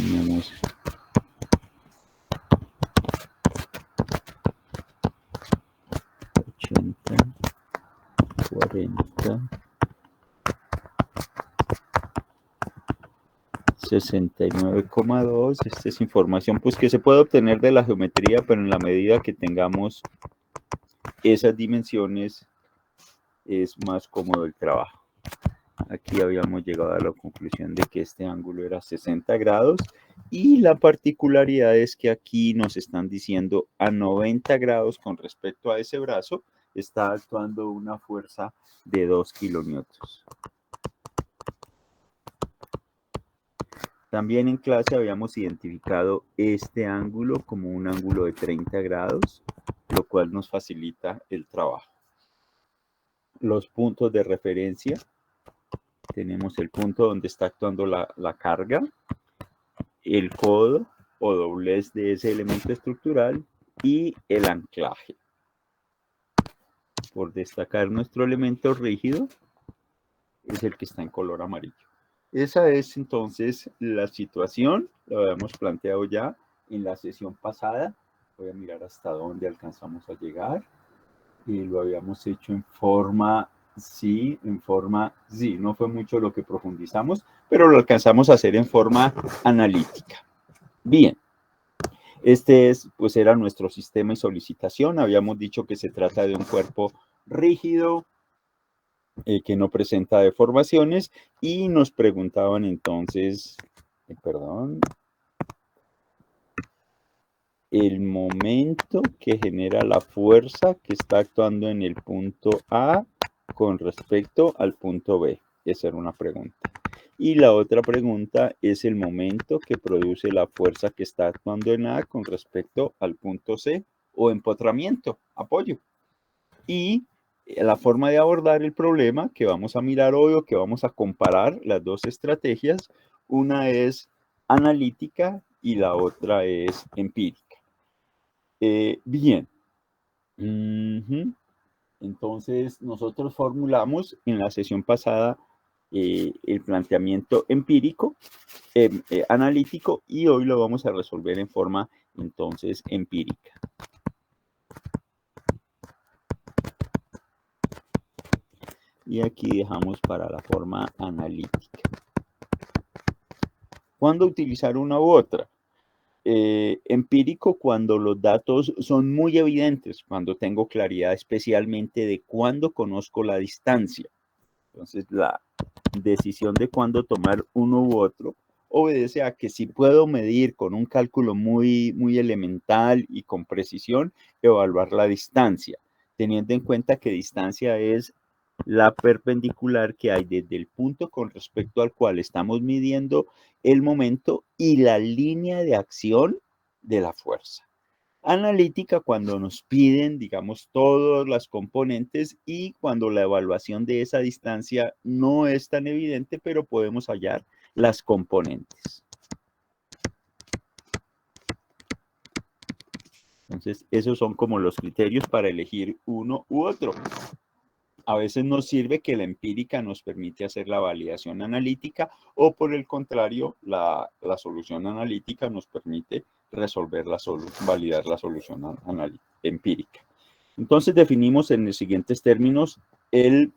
Tenemos 80, 40, 69,2. Esta es información pues que se puede obtener de la geometría, pero en la medida que tengamos esas dimensiones es más cómodo el trabajo. Aquí habíamos llegado a la conclusión de que este ángulo era 60 grados y la particularidad es que aquí nos están diciendo a 90 grados con respecto a ese brazo está actuando una fuerza de 2 kilonewtons. También en clase habíamos identificado este ángulo como un ángulo de 30 grados, lo cual nos facilita el trabajo. Los puntos de referencia. Tenemos el punto donde está actuando la carga, el codo o doblez de ese elemento estructural y el anclaje. Por destacar, nuestro elemento rígido es el que está en color amarillo. Esa es entonces la situación, lo habíamos planteado ya en la sesión pasada. Voy a mirar hasta dónde alcanzamos a llegar. Y lo habíamos hecho en forma sí, no fue mucho lo que profundizamos, pero lo alcanzamos a hacer en forma analítica. Bien, este pues era nuestro sistema y solicitación. Habíamos dicho que se trata de un cuerpo rígido, que no presenta deformaciones, y nos preguntaban entonces, el momento que genera la fuerza que está actuando en el punto A con respecto al punto B. Esa era una pregunta. Y la otra pregunta es el momento que produce la fuerza que está actuando en A con respecto al punto C, o empotramiento, apoyo. Y la forma de abordar el problema que vamos a mirar hoy, o que vamos a comparar las dos estrategias, una es analítica y la otra es empírica. Bien. Entonces, nosotros formulamos en la sesión pasada el planteamiento empírico, analítico, y hoy lo vamos a resolver en forma, entonces, empírica. Y aquí dejamos para la forma analítica. ¿Cuándo utilizar una u otra? Empírico cuando los datos son muy evidentes, cuando tengo claridad especialmente de cuándo conozco la distancia. Entonces, la decisión de cuándo tomar uno u otro obedece a que si puedo medir con un cálculo muy elemental y con precisión, evaluar la distancia, teniendo en cuenta que distancia es la perpendicular que hay desde el punto con respecto al cual estamos midiendo el momento y la línea de acción de la fuerza. Analítica cuando nos piden, digamos, todas las componentes y cuando la evaluación de esa distancia no es tan evidente, pero podemos hallar las componentes. Entonces, esos son como los criterios para elegir uno u otro. A veces nos sirve que la empírica nos permite hacer la validación analítica, o por el contrario, la solución analítica nos permite resolver validar la solución empírica. Entonces definimos en los siguientes términos el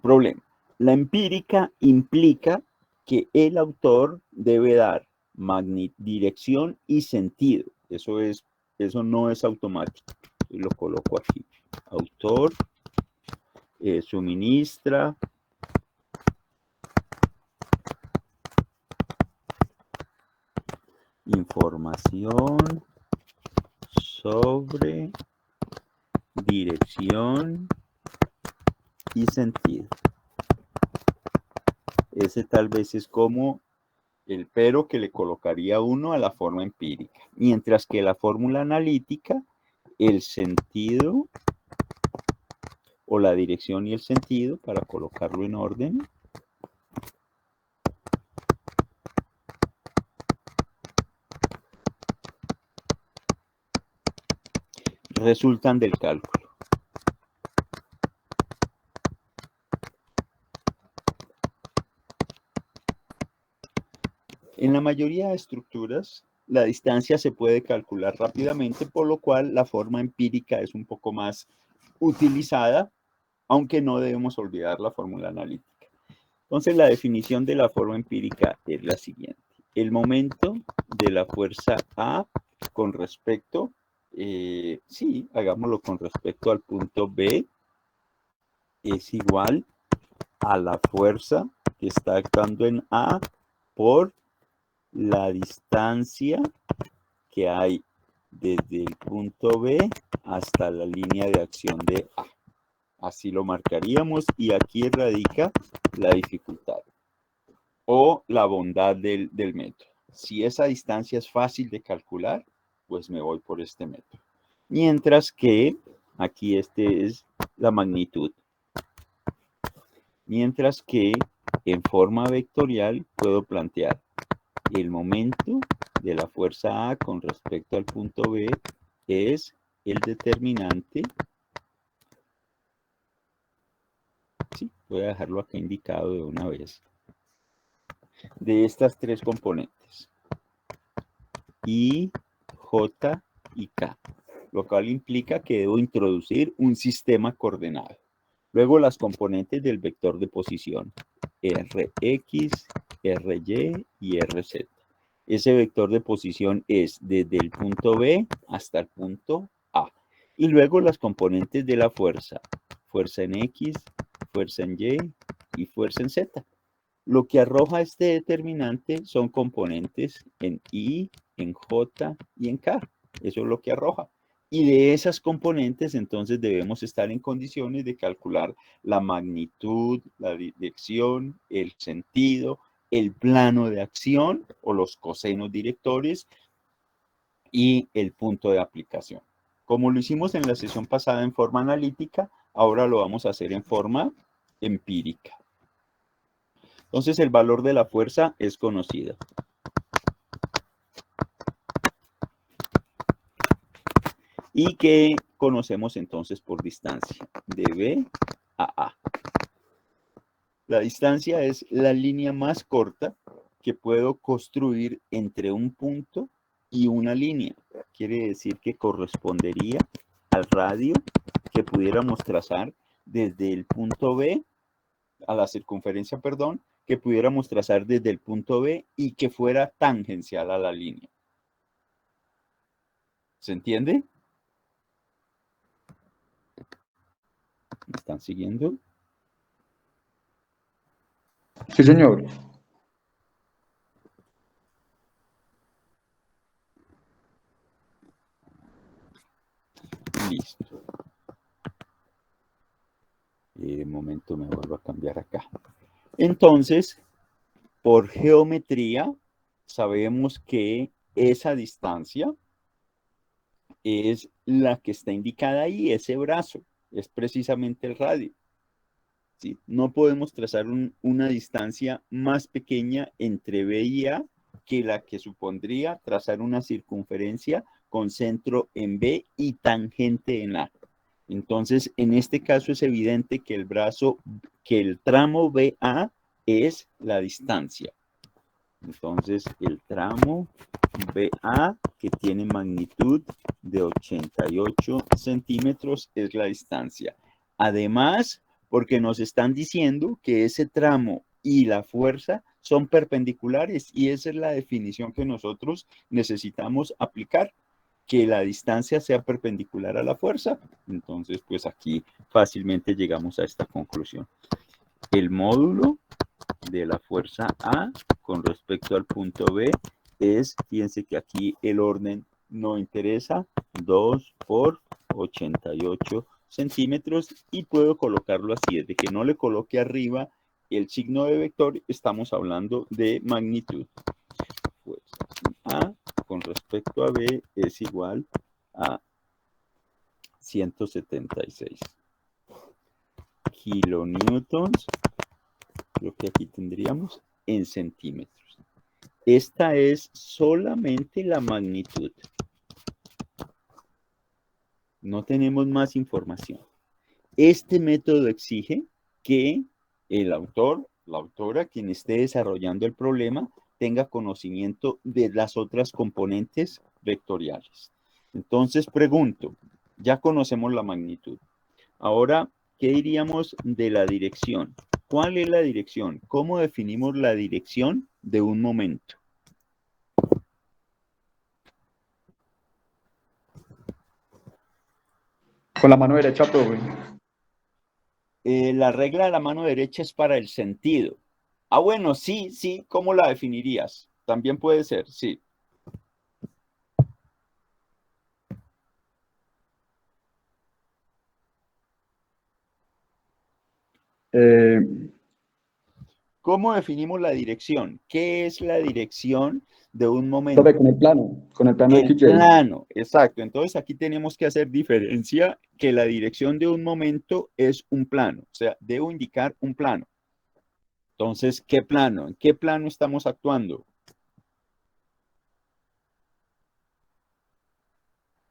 problema. La empírica implica que el autor debe dar dirección y sentido. Eso no es automático. Y lo coloco aquí. Autor suministra información sobre dirección y sentido. Ese tal vez es como el pero que le colocaría uno a la forma empírica. Mientras que la fórmula analítica, el sentido o la dirección y el sentido, para colocarlo en orden, resultan del cálculo. En la mayoría de estructuras, la distancia se puede calcular rápidamente, por lo cual la forma empírica es un poco más utilizada, aunque no debemos olvidar la fórmula analítica. Entonces, la definición de la forma empírica es la siguiente. El momento de la fuerza A con respecto, sí, hagámoslo con respecto al punto B, es igual a la fuerza que está actuando en A por la distancia que hay desde el punto B hasta la línea de acción de A. Así lo marcaríamos y aquí radica la dificultad o la bondad del método. Si esa distancia es fácil de calcular, pues me voy por este método. Mientras que aquí este es la magnitud. Mientras que en forma vectorial puedo plantear el momento de la fuerza A con respecto al punto B es el determinante. Sí, voy a dejarlo acá indicado de una vez. De estas tres componentes, I, J y K, lo cual implica que debo introducir un sistema coordenado. Luego las componentes del vector de posición, Rx, Ry y Rz. Ese vector de posición es desde el punto B hasta el punto A. Y luego las componentes de la fuerza, fuerza en X, fuerza en Y y fuerza en Z. Lo que arroja este determinante son componentes en I, en J y en K. Eso es lo que arroja. Y de esas componentes, entonces, debemos estar en condiciones de calcular la magnitud, la dirección, el sentido, el plano de acción o los cosenos directores y el punto de aplicación. Como lo hicimos en la sesión pasada en forma analítica, ahora lo vamos a hacer en forma empírica. Entonces, el valor de la fuerza es conocido. Y que conocemos entonces por distancia, de B a A. La distancia es la línea más corta que puedo construir entre un punto y una línea. Quiere decir que correspondería al radio que pudiéramos trazar desde el punto B, a la circunferencia, perdón, que pudiéramos trazar desde el punto B y que fuera tangencial a la línea. ¿Se entiende? ¿Me están siguiendo? Sí, señor. Listo. De momento me vuelvo a cambiar acá. Entonces, por geometría, sabemos que esa distancia es la que está indicada ahí, ese brazo, es precisamente el radio. ¿Sí? No podemos trazar una distancia más pequeña entre B y A que la que supondría trazar una circunferencia con centro en B y tangente en A. Entonces, en este caso es evidente que el brazo, que el tramo BA es la distancia. Entonces, el tramo BA, que tiene magnitud de 88 centímetros, es la distancia. Además, porque nos están diciendo que ese tramo y la fuerza son perpendiculares y esa es la definición que nosotros necesitamos aplicar, que la distancia sea perpendicular a la fuerza. Entonces, pues aquí fácilmente llegamos a esta conclusión. El módulo de la fuerza A con respecto al punto B es, fíjense que aquí el orden no interesa, 2 por 88 centímetros y puedo colocarlo así, desde que no le coloque arriba el signo de vector, estamos hablando de magnitud. Fuerza A con respecto a B es igual a 176 kilonewtons, lo que aquí tendríamos en centímetros. Esta es solamente la magnitud. No tenemos más información. Este método exige que el autor, la autora, quien esté desarrollando el problema, tenga conocimiento de las otras componentes vectoriales. Entonces pregunto, ya conocemos la magnitud. Ahora, ¿qué diríamos de la dirección? ¿Cuál es la dirección? ¿Cómo definimos la dirección de un momento? Con la mano derecha, profe. La regla de la mano derecha es para el sentido. Ah, bueno, sí, sí, ¿cómo la definirías? También puede ser, sí. Eh, ¿Cómo definimos la dirección? ¿Qué es la dirección de un momento? Profe, con el plano El XY. plano, exacto. Entonces aquí tenemos que hacer diferencia que la dirección de un momento es un plano, o sea, debo indicar un plano. Entonces, ¿qué plano? ¿En qué plano estamos actuando?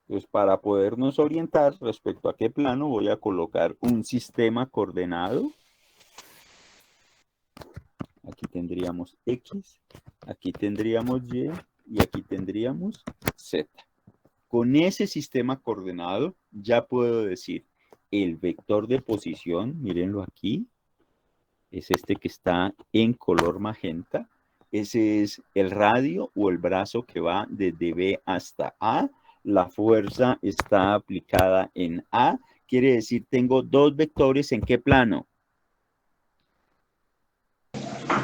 Pues para podernos orientar respecto a qué plano voy a colocar un sistema coordenado. Aquí tendríamos X, aquí tendríamos Y y aquí tendríamos Z. Con ese sistema coordenado ya puedo decir el vector de posición, mírenlo aquí, es este que está en color magenta. Ese es el radio o el brazo que va desde B hasta A. La fuerza está aplicada en A. Quiere decir, tengo dos vectores en qué plano.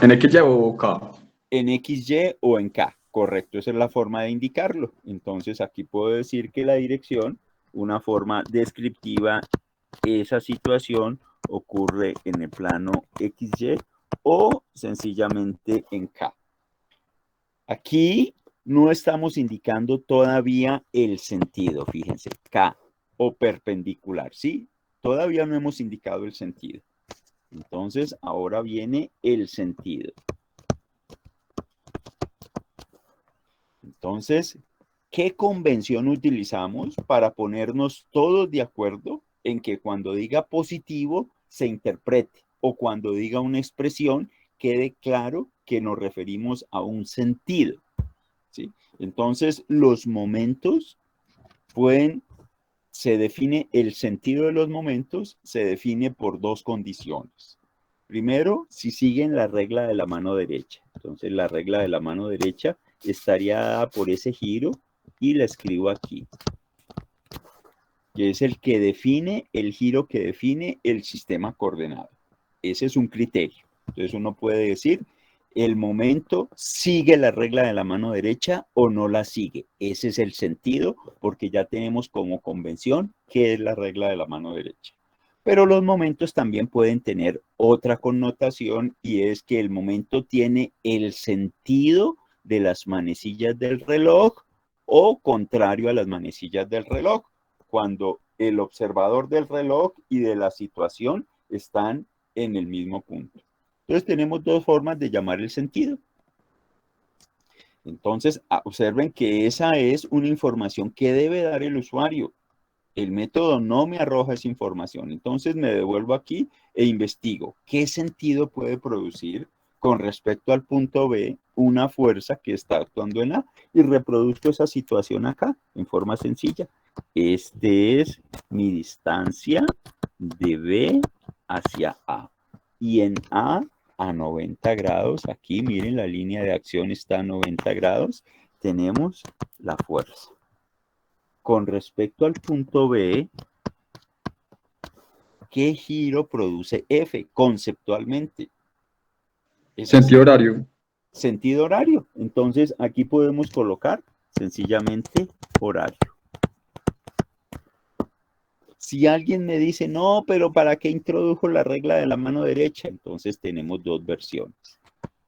¿En XY o K? En XY o en K. Correcto, esa es la forma de indicarlo. Entonces aquí puedo decir que la dirección, una forma descriptiva, esa situación ocurre en el plano XY o sencillamente en K. Aquí no estamos indicando todavía el sentido, fíjense, K o perpendicular, ¿sí? Todavía no hemos indicado el sentido. Entonces, ahora viene el sentido. Entonces, ¿qué convención utilizamos para ponernos todos de acuerdo en que cuando diga positivo se interprete o cuando diga una expresión quede claro que nos referimos a un sentido? ¿Sí? Entonces, los momentos se define, el sentido de los momentos se define por dos condiciones. Primero, si siguen la regla de la mano derecha. Entonces, la regla de la mano derecha estaría dada por ese giro y la escribo aquí, que es el que define, el giro que define el sistema coordenado. Ese es un criterio. Entonces, uno puede decir, el momento sigue la regla de la mano derecha o no la sigue. Ese es el sentido, porque ya tenemos como convención qué es la regla de la mano derecha. Pero los momentos también pueden tener otra connotación y es que el momento tiene el sentido de las manecillas del reloj o contrario a las manecillas del reloj, cuando el observador del reloj y de la situación están en el mismo punto. Entonces tenemos dos formas de llamar el sentido. Entonces observen que esa es una información que debe dar el usuario. El método no me arroja esa información. Entonces me devuelvo aquí e investigo qué sentido puede producir con respecto al punto B una fuerza que está actuando en A y reproduzco esa situación acá en forma sencilla. Este es mi distancia de B hacia A. Y en A 90 grados, aquí miren la línea de acción está a 90 grados, tenemos la fuerza. Con respecto al punto B, ¿qué giro produce F conceptualmente? Sentido horario. Sentido horario. Entonces aquí podemos colocar sencillamente horario. Si alguien me dice, no, pero ¿para qué introdujo la regla de la mano derecha? Entonces tenemos dos versiones.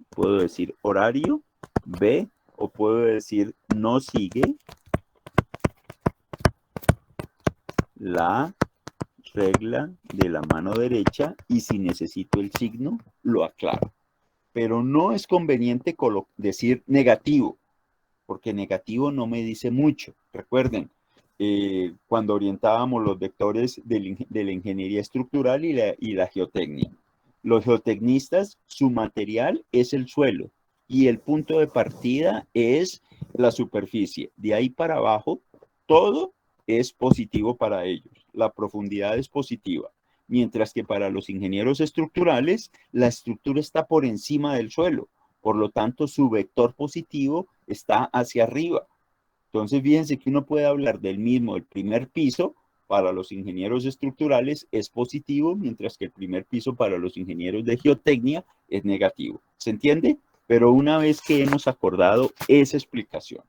Puedo decir horario B o puedo decir no sigue la regla de la mano derecha y si necesito el signo, lo aclaro. Pero no es conveniente decir negativo, porque negativo no me dice mucho. Recuerden, cuando orientábamos los vectores de la ingeniería estructural y la geotecnia. Los geotecnistas, su material es el suelo y el punto de partida es la superficie. De ahí para abajo, todo es positivo para ellos. La profundidad es positiva. Mientras que para los ingenieros estructurales, la estructura está por encima del suelo. Por lo tanto, su vector positivo está hacia arriba. Entonces, fíjense que uno puede hablar del mismo, el primer piso para los ingenieros estructurales es positivo, mientras que el primer piso para los ingenieros de geotecnia es negativo. ¿Se entiende? Pero una vez que hemos acordado esa explicación,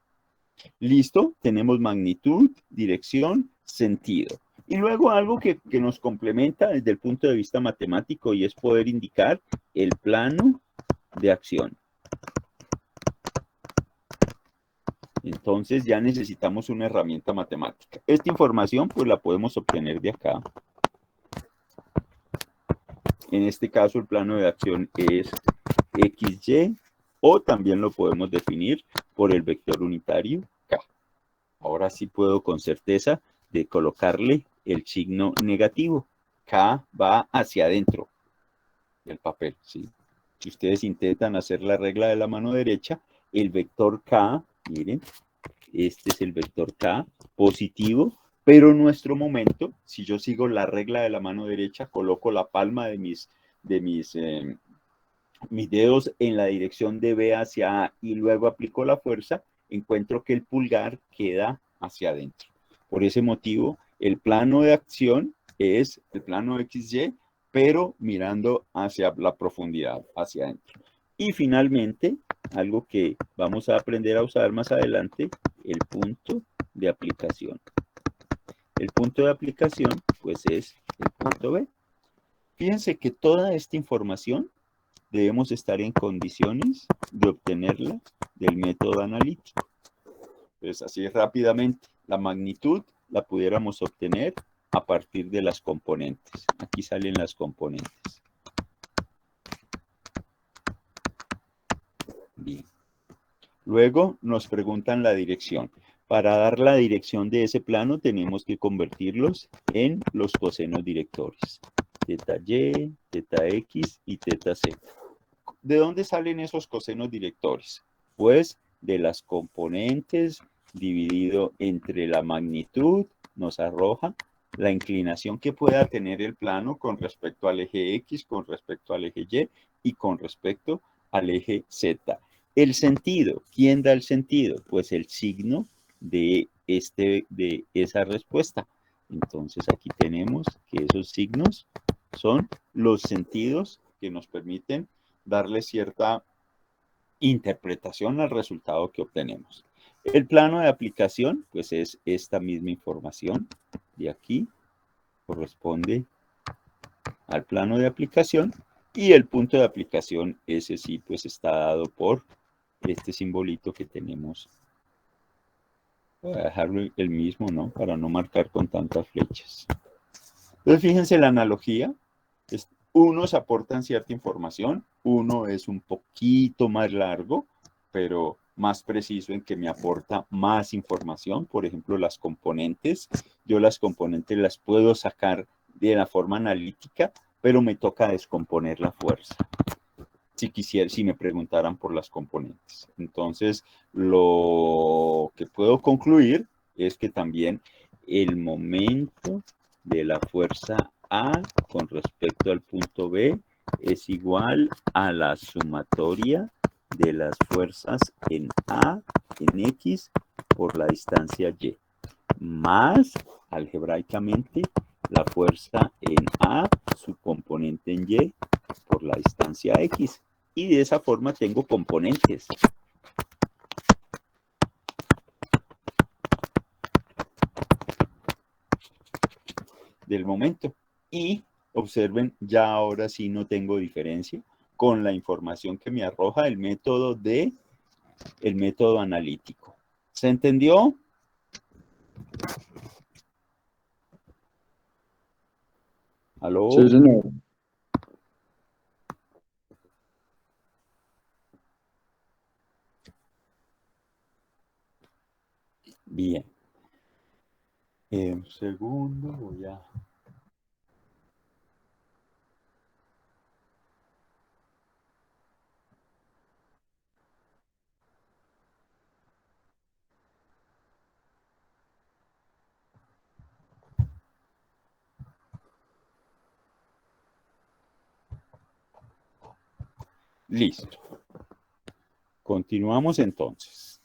listo, tenemos magnitud, dirección, sentido. Y luego algo que nos complementa desde el punto de vista matemático y es poder indicar el plano de acción. Entonces ya necesitamos una herramienta matemática. Esta información pues la podemos obtener de acá. En este caso el plano de acción es XY o también lo podemos definir por el vector unitario K. Ahora sí puedo con certeza de colocarle el signo negativo. K va hacia adentro del papel, ¿sí? Si ustedes intentan hacer la regla de la mano derecha, el vector K, miren, este es el vector K positivo, pero en nuestro momento, si yo sigo la regla de la mano derecha, coloco la palma de mis dedos en la dirección de B hacia A y luego aplico la fuerza, encuentro que el pulgar queda hacia adentro. Por ese motivo, el plano de acción es el plano XY, pero mirando hacia la profundidad, hacia adentro. Y finalmente, algo que vamos a aprender a usar más adelante, el punto de aplicación. El punto de aplicación, pues es el punto B. Fíjense que toda esta información debemos estar en condiciones de obtenerla del método analítico. Entonces, así rápidamente, la magnitud la pudiéramos obtener a partir de las componentes. Aquí salen las componentes. Bien. Luego nos preguntan la dirección. Para dar la dirección de ese plano tenemos que convertirlos en los cosenos directores. Teta Y, teta X y teta Z. ¿De dónde salen esos cosenos directores? Pues de las componentes dividido entre la magnitud nos arroja la inclinación que pueda tener el plano con respecto al eje X, con respecto al eje Y y con respecto al eje Z. El sentido, ¿quién da el sentido? Pues el signo de esa respuesta. Entonces aquí tenemos que esos signos son los sentidos que nos permiten darle cierta interpretación al resultado que obtenemos. El plano de aplicación, pues es esta misma información de aquí, corresponde al plano de aplicación y el punto de aplicación, ese sí, pues está dado por este simbolito que tenemos. Voy a dejarlo el mismo, ¿no? Para no marcar con tantas flechas. Entonces, fíjense la analogía. Unos aportan cierta información, uno es un poquito más largo, pero más preciso en que me aporta más información. Por ejemplo, las componentes. Yo las componentes las puedo sacar de la forma analítica, pero me toca descomponer la fuerza. Si me preguntaran por las componentes. Entonces, lo que puedo concluir es que también el momento de la fuerza A con respecto al punto B es igual a la sumatoria de las fuerzas en A, en X, por la distancia Y, más, algebraicamente, la fuerza en A, su componente en Y, por la distancia X. Y de esa forma tengo componentes. Del momento. Y observen, ya ahora sí no tengo diferencia con la información que me arroja el método analítico. ¿Se entendió? ¿Aló? Sí, señor. Bien. Un segundo, voy a... Listo. Continuamos entonces.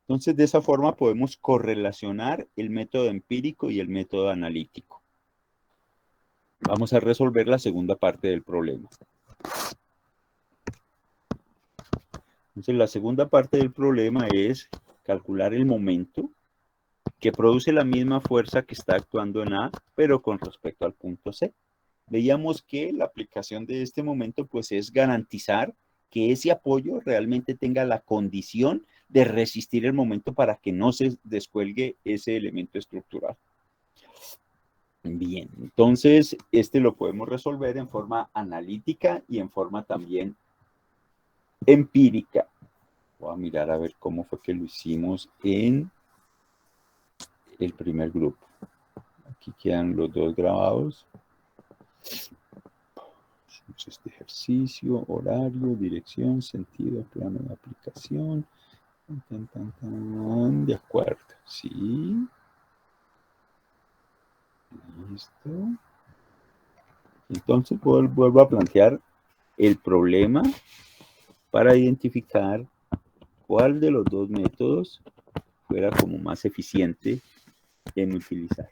Entonces, de esa forma podemos correlacionar el método empírico y el método analítico. Vamos a resolver la segunda parte del problema. Entonces, la segunda parte del problema es calcular el momento que produce la misma fuerza que está actuando en A, pero con respecto al punto C. Veíamos que la aplicación de este momento pues es garantizar que ese apoyo realmente tenga la condición de resistir el momento para que no se descuelgue ese elemento estructural. Bien, entonces este lo podemos resolver en forma analítica y en forma también empírica. Voy a mirar a ver cómo fue que lo hicimos en el primer grupo. Aquí quedan los dos grabados. Este ejercicio, horario, dirección, sentido, plano de aplicación. De acuerdo, sí. Listo. Entonces vuelvo a plantear el problema para identificar cuál de los dos métodos fuera como más eficiente en utilizar.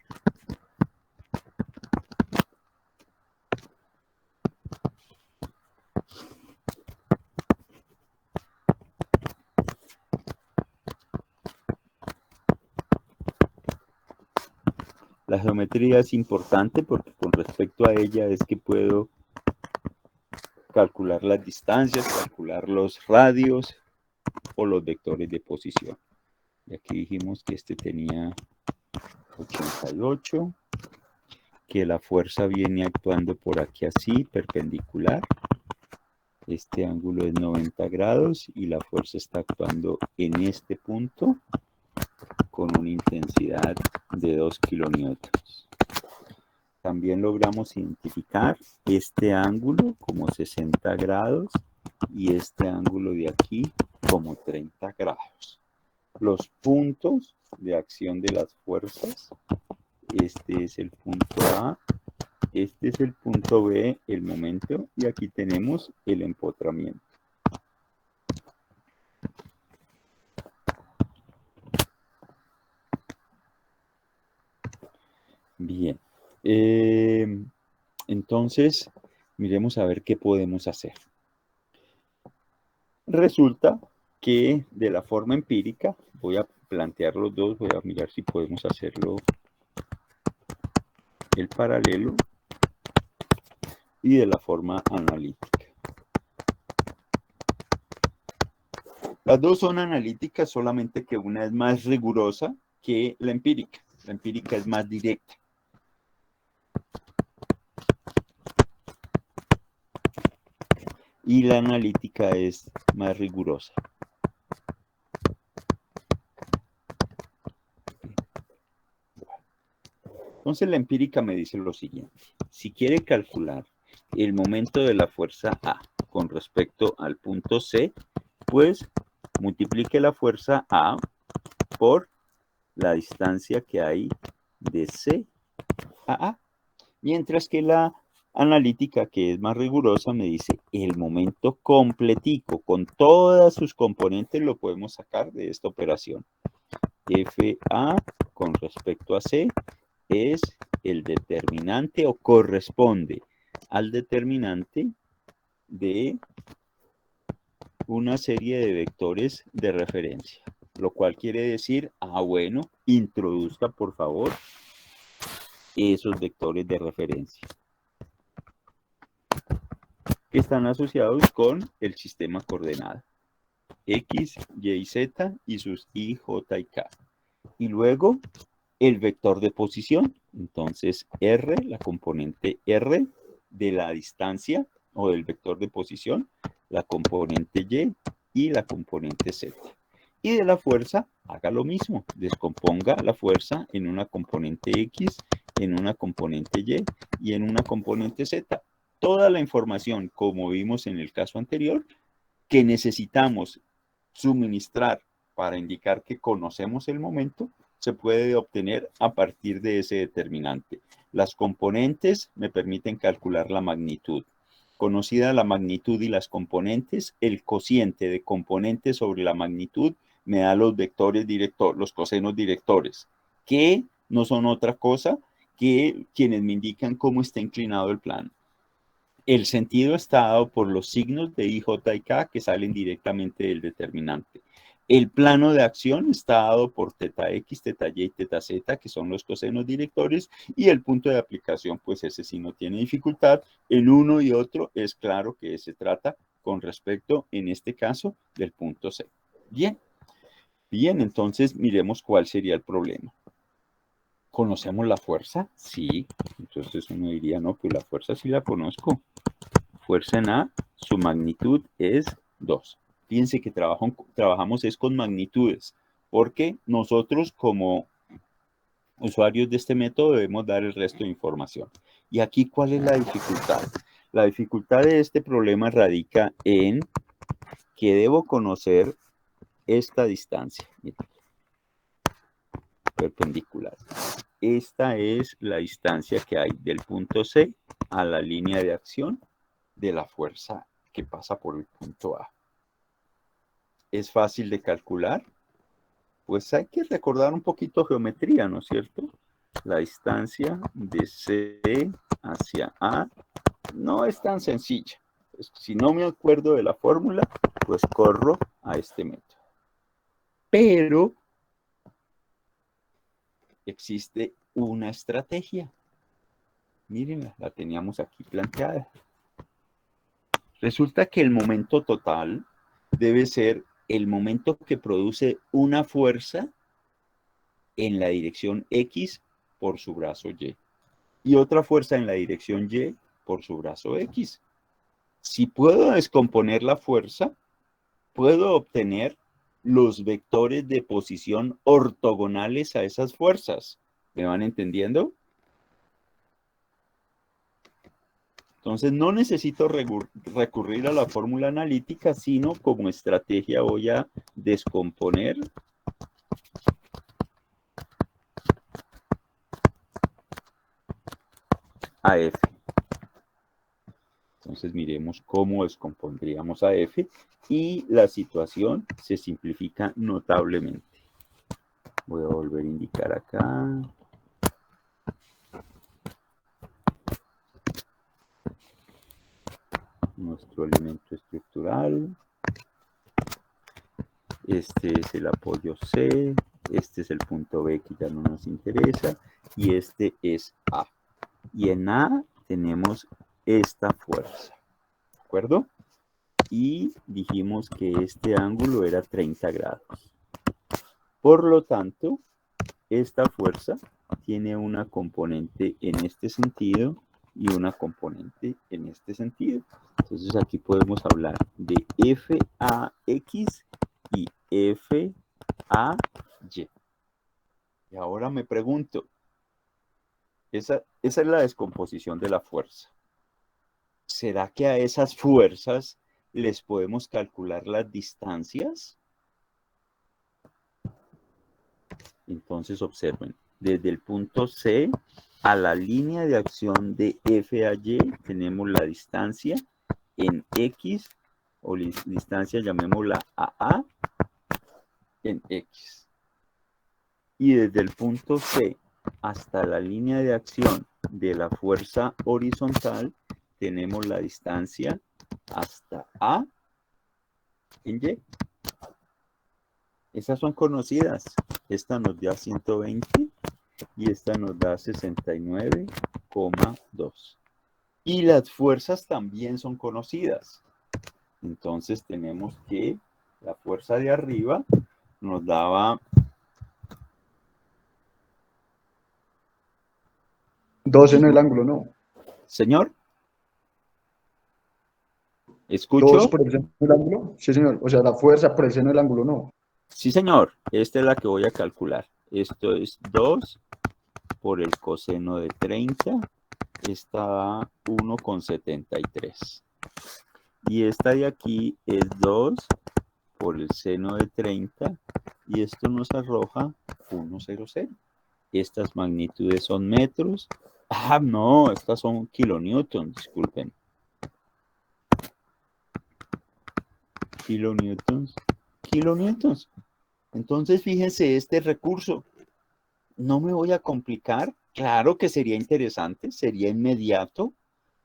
La geometría es importante porque con respecto a ella es que puedo calcular las distancias, calcular los radios o los vectores de posición. Y aquí dijimos que este tenía 88, que la fuerza viene actuando por aquí así, perpendicular. Este ángulo es 90 grados y la fuerza está actuando en este punto con una intensidad de 2 kilonewtons. También logramos identificar este ángulo como 60 grados y este ángulo de aquí como 30 grados. Los puntos de acción de las fuerzas, este es el punto A, este es el punto B, el momento, y aquí tenemos el empotramiento. Bien, entonces miremos a ver qué podemos hacer. Resulta que de la forma empírica, voy a plantear los dos, voy a mirar si podemos hacerlo el paralelo, y de la forma analítica. Las dos son analíticas, solamente que una es más rigurosa que la empírica. La empírica es más directa. Y la analítica es más rigurosa. Entonces la empírica me dice lo siguiente. Si quiere calcular el momento de la fuerza A con respecto al punto C, pues multiplique la fuerza A por la distancia que hay de C a A. Mientras que la analítica, que es más rigurosa, me dice el momento completico, con todas sus componentes, lo podemos sacar de esta operación. FA con respecto a C es el determinante o corresponde al determinante de una serie de vectores de referencia, lo cual quiere decir, bueno, introduzca por favor esos vectores de referencia que están asociados con el sistema coordenada X, Y, Z y sus I, J y K. Y luego el vector de posición, entonces R, la componente R de la distancia o del vector de posición, la componente y la componente Z. Y de la fuerza, haga lo mismo, descomponga la fuerza en una componente X, en una componente y en una componente Z. Toda la información, como vimos en el caso anterior, que necesitamos suministrar para indicar que conocemos el momento, se puede obtener a partir de ese determinante. Las componentes me permiten calcular la magnitud. conocida la magnitud y las componentes, el cociente de componentes sobre la magnitud me da los vectores directores, los cosenos directores, que no son otra cosa que quienes me indican cómo está inclinado el plano. El sentido está dado por los signos de I, J y K que salen directamente del determinante. El plano de acción está dado por teta X, teta Y y teta Z, que son los cosenos directores, y el punto de aplicación, pues ese sí no tiene dificultad. En uno y otro es claro que se trata con respecto, en este caso, del punto C. Bien, entonces miremos cuál sería el problema. ¿Conocemos la fuerza? Sí. Entonces uno diría, no, pues la fuerza sí la conozco. Fuerza en A, su magnitud es 2. Fíjense que trabajamos es con magnitudes, porque nosotros como usuarios de este método debemos dar el resto de información. Y aquí, ¿cuál es la dificultad? La dificultad de este problema radica en que debo conocer esta distancia. Miren, perpendicular. Esta es la distancia que hay del punto C a la línea de acción de la fuerza que pasa por el punto A. ¿Es fácil de calcular? Pues hay que recordar un poquito geometría, ¿no es cierto? La distancia de C hacia A no es tan sencilla. Si no me acuerdo de la fórmula, pues corro a este método. Pero existe una estrategia. Mírenla, la teníamos aquí planteada. Resulta que el momento total debe ser el momento que produce una fuerza en la dirección X por su brazo Y y otra fuerza en la dirección Y por su brazo X. Si puedo descomponer la fuerza, puedo obtener los vectores de posición ortogonales a esas fuerzas. ¿Me van entendiendo? Entonces no necesito recurrir a la fórmula analítica, sino como estrategia voy a descomponer a F. Entonces miremos cómo descompondríamos a F y la situación se simplifica notablemente. Voy a volver a indicar acá. Nuestro elemento estructural. Este es el apoyo C. Este es el punto B que ya no nos interesa. Y este es A. Y en A tenemos esta fuerza. ¿De acuerdo? Y dijimos que este ángulo era 30 grados. Por lo tanto, esta fuerza tiene una componente en este sentido y una componente en este sentido. Entonces aquí podemos hablar de FAX y FAY. Y ahora me pregunto, esa es la descomposición de la fuerza. ¿Será que a esas fuerzas les podemos calcular las distancias? Entonces observen, desde el punto C a la línea de acción de F a Y tenemos la distancia en X, o distancia llamémosla AA en X. Y desde el punto C hasta la línea de acción de la fuerza horizontal tenemos la distancia hasta A en Y. Esas son conocidas. Esta nos da 120 y esta nos da 69,2. Y las fuerzas también son conocidas. Entonces tenemos que la fuerza de arriba nos daba 2 en el ángulo, no. Señor, 2 ¿escucho? por el seno del ángulo. Sí, señor. O sea, la fuerza por el seno del ángulo, no. Sí, señor. Esta es la que voy a calcular. Esto es 2 por el coseno de 30. Esta da 1,73. Y esta de aquí es 2 por el seno de 30. Y esto nos arroja 1,00. Estas magnitudes son metros. Ah, no, estas son kilonewton, disculpen. kilonewtons, kilonewtons. Entonces, fíjense este recurso. No me voy a complicar. Claro que sería interesante, sería inmediato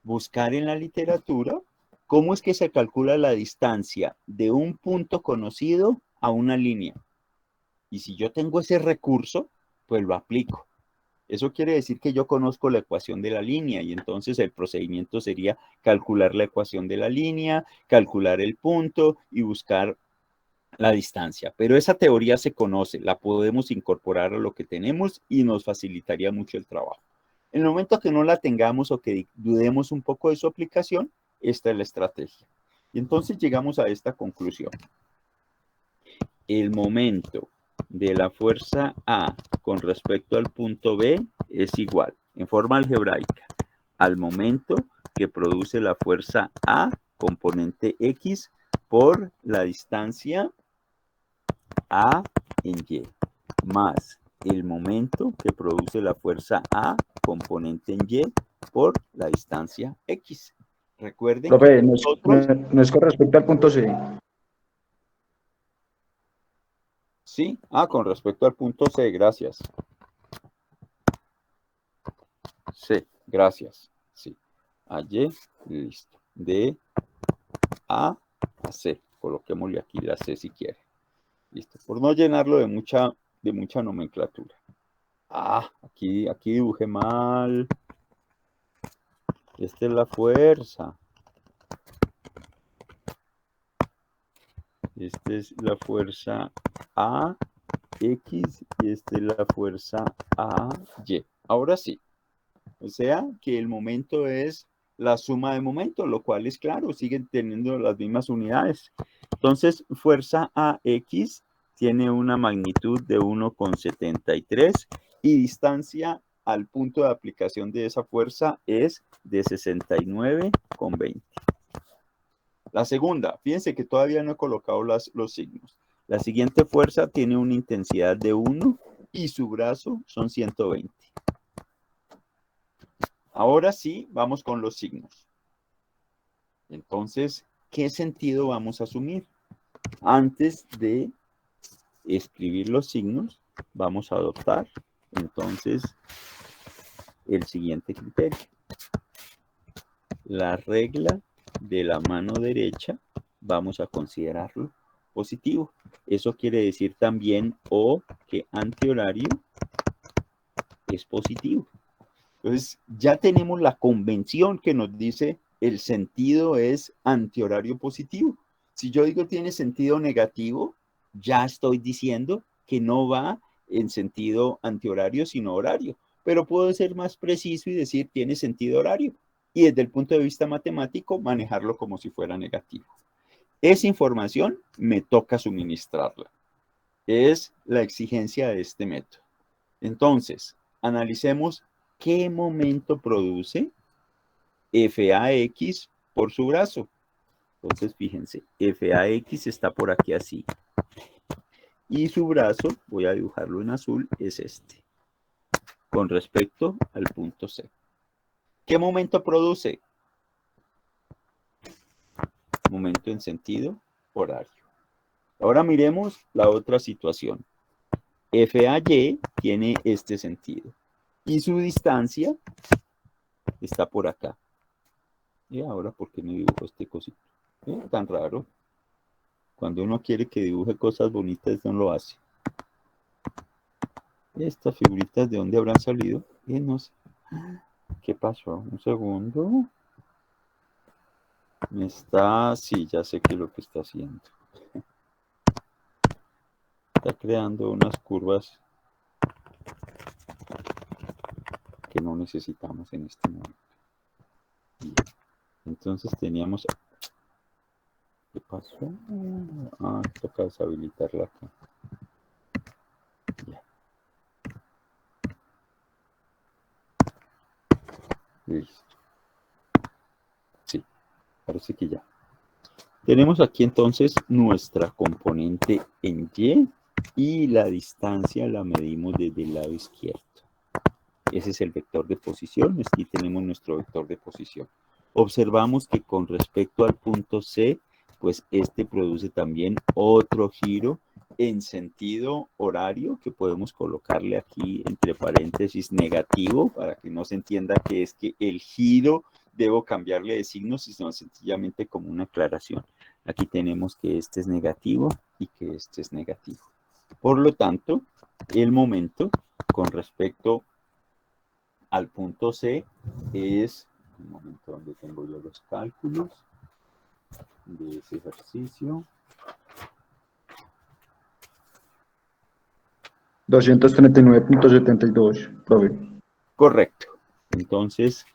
buscar en la literatura cómo es que se calcula la distancia de un punto conocido a una línea. Y si yo tengo ese recurso, pues lo aplico. Eso quiere decir que yo conozco la ecuación de la línea y entonces el procedimiento sería calcular la ecuación de la línea, calcular el punto y buscar la distancia. Pero esa teoría se conoce, la podemos incorporar a lo que tenemos y nos facilitaría mucho el trabajo. En el momento que no la tengamos o que dudemos un poco de su aplicación, esta es la estrategia. Y entonces llegamos a esta conclusión. El momento de la fuerza A con respecto al punto B es igual, en forma algebraica, al momento que produce la fuerza A componente X por la distancia A en Y, más el momento que produce la fuerza A componente en Y por la distancia X. Recuerden Profe, que nosotros... no es con respecto al punto C. Sí, con respecto al punto C, gracias. C, gracias. Sí, a Y, listo. De A a C. Coloquémosle aquí la C si quiere. Listo. Por no llenarlo de mucha nomenclatura. Aquí dibujé mal. Esta es la fuerza. Esta es la fuerza A, X y esta es la fuerza A, Y. Ahora sí. O sea que el momento es la suma de momentos, lo cual es claro, siguen teniendo las mismas unidades. Entonces, fuerza AX tiene una magnitud de 1,73 y distancia al punto de aplicación de esa fuerza es de 69,20. La segunda, fíjense que todavía no he colocado los signos. La siguiente fuerza tiene una intensidad de 1 y su brazo son 120. Ahora sí, vamos con los signos. Entonces, ¿qué sentido vamos a asumir? Antes de escribir los signos, vamos a adoptar, entonces, el siguiente criterio. La regla de la mano derecha, vamos a considerarlo positivo. Eso quiere decir también que antihorario es positivo. Entonces, ya tenemos la convención que nos dice el sentido es antihorario positivo. Si yo digo tiene sentido negativo, ya estoy diciendo que no va en sentido antihorario, sino horario. Pero puedo ser más preciso y decir tiene sentido horario. Y desde el punto de vista matemático, manejarlo como si fuera negativo. Esa información me toca suministrarla. Es la exigencia de este método. Entonces, analicemos qué momento produce FAX por su brazo. Entonces, fíjense, FAX está por aquí así. Y su brazo, voy a dibujarlo en azul, es este. Con respecto al punto C. ¿Qué momento produce? Momento en sentido horario. Ahora miremos la otra situación. FAY tiene este sentido. Y su distancia está por acá. Y ahora, ¿por qué me dibujo este cosito? Tan raro. Cuando uno quiere que dibuje cosas bonitas, no lo hace. Estas figuritas, ¿de dónde habrán salido? No sé. ¿Qué pasó? Un segundo. Sí, ya sé qué es lo que está haciendo. Está creando unas curvas que no necesitamos en este momento. Bien. Entonces teníamos... ¿Qué pasó? Toca deshabilitarla acá. Ya. Listo. Sí, parece que ya. Tenemos aquí entonces nuestra componente en y la distancia la medimos desde el lado izquierdo. Ese es el vector de posición. Aquí tenemos nuestro vector de posición. Observamos que con respecto al punto C pues este produce también otro giro en sentido horario, que podemos colocarle aquí entre paréntesis negativo, para que no se entienda que es que el giro debo cambiarle de signo, sino sencillamente como una aclaración. Aquí tenemos que este es negativo y que este es negativo. Por lo tanto, el momento con respecto al punto C es, un momento donde tengo yo los cálculos de ese ejercicio. 239.72, profe. Correcto. Entonces,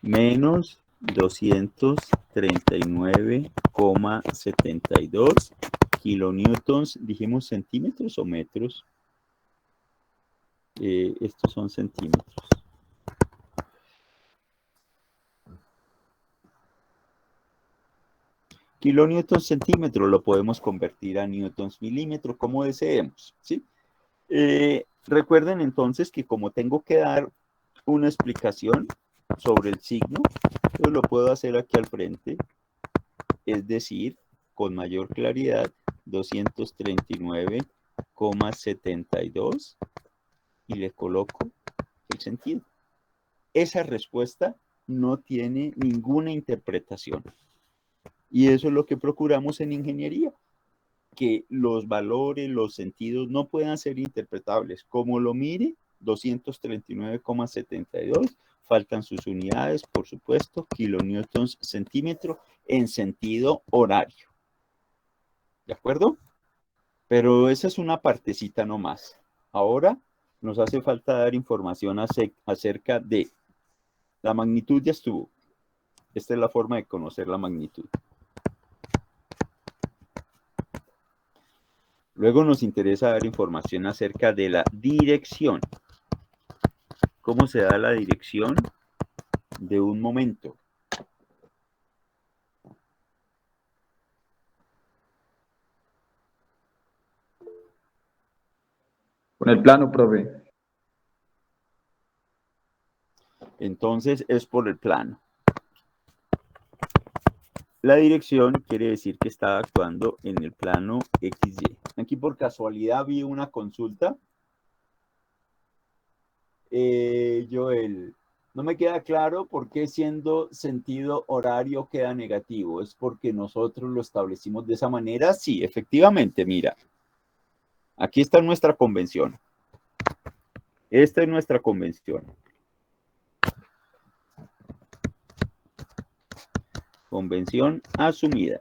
menos 239,72 kilonewtons, dijimos centímetros o metros. Estos son centímetros. Kilonewtons centímetros lo podemos convertir a newtons milímetro, como deseemos, ¿sí? Recuerden entonces que como tengo que dar una explicación sobre el signo, yo lo puedo hacer aquí al frente, es decir, con mayor claridad, 239,72 y le coloco el sentido. Esa respuesta no tiene ninguna interpretación. Y eso es lo que procuramos en ingeniería, que los valores, los sentidos no puedan ser interpretables. Como lo mire, 239,72, faltan sus unidades, por supuesto, kilonewtons centímetro en sentido horario. ¿De acuerdo? Pero esa es una partecita nomás. Ahora nos hace falta dar información acerca de la magnitud. Ya estuvo. Esta es la forma de conocer la magnitud. Luego nos interesa dar información acerca de la dirección. ¿Cómo se da la dirección de un momento? Con el plano, profe. Entonces es por el plano. La dirección quiere decir que está actuando en el plano XY. Aquí por casualidad vi una consulta. Joel, no me queda claro por qué siendo sentido horario queda negativo. ¿Es porque nosotros lo establecimos de esa manera? Sí, efectivamente, mira. Aquí está nuestra convención. Esta es nuestra convención. Convención asumida.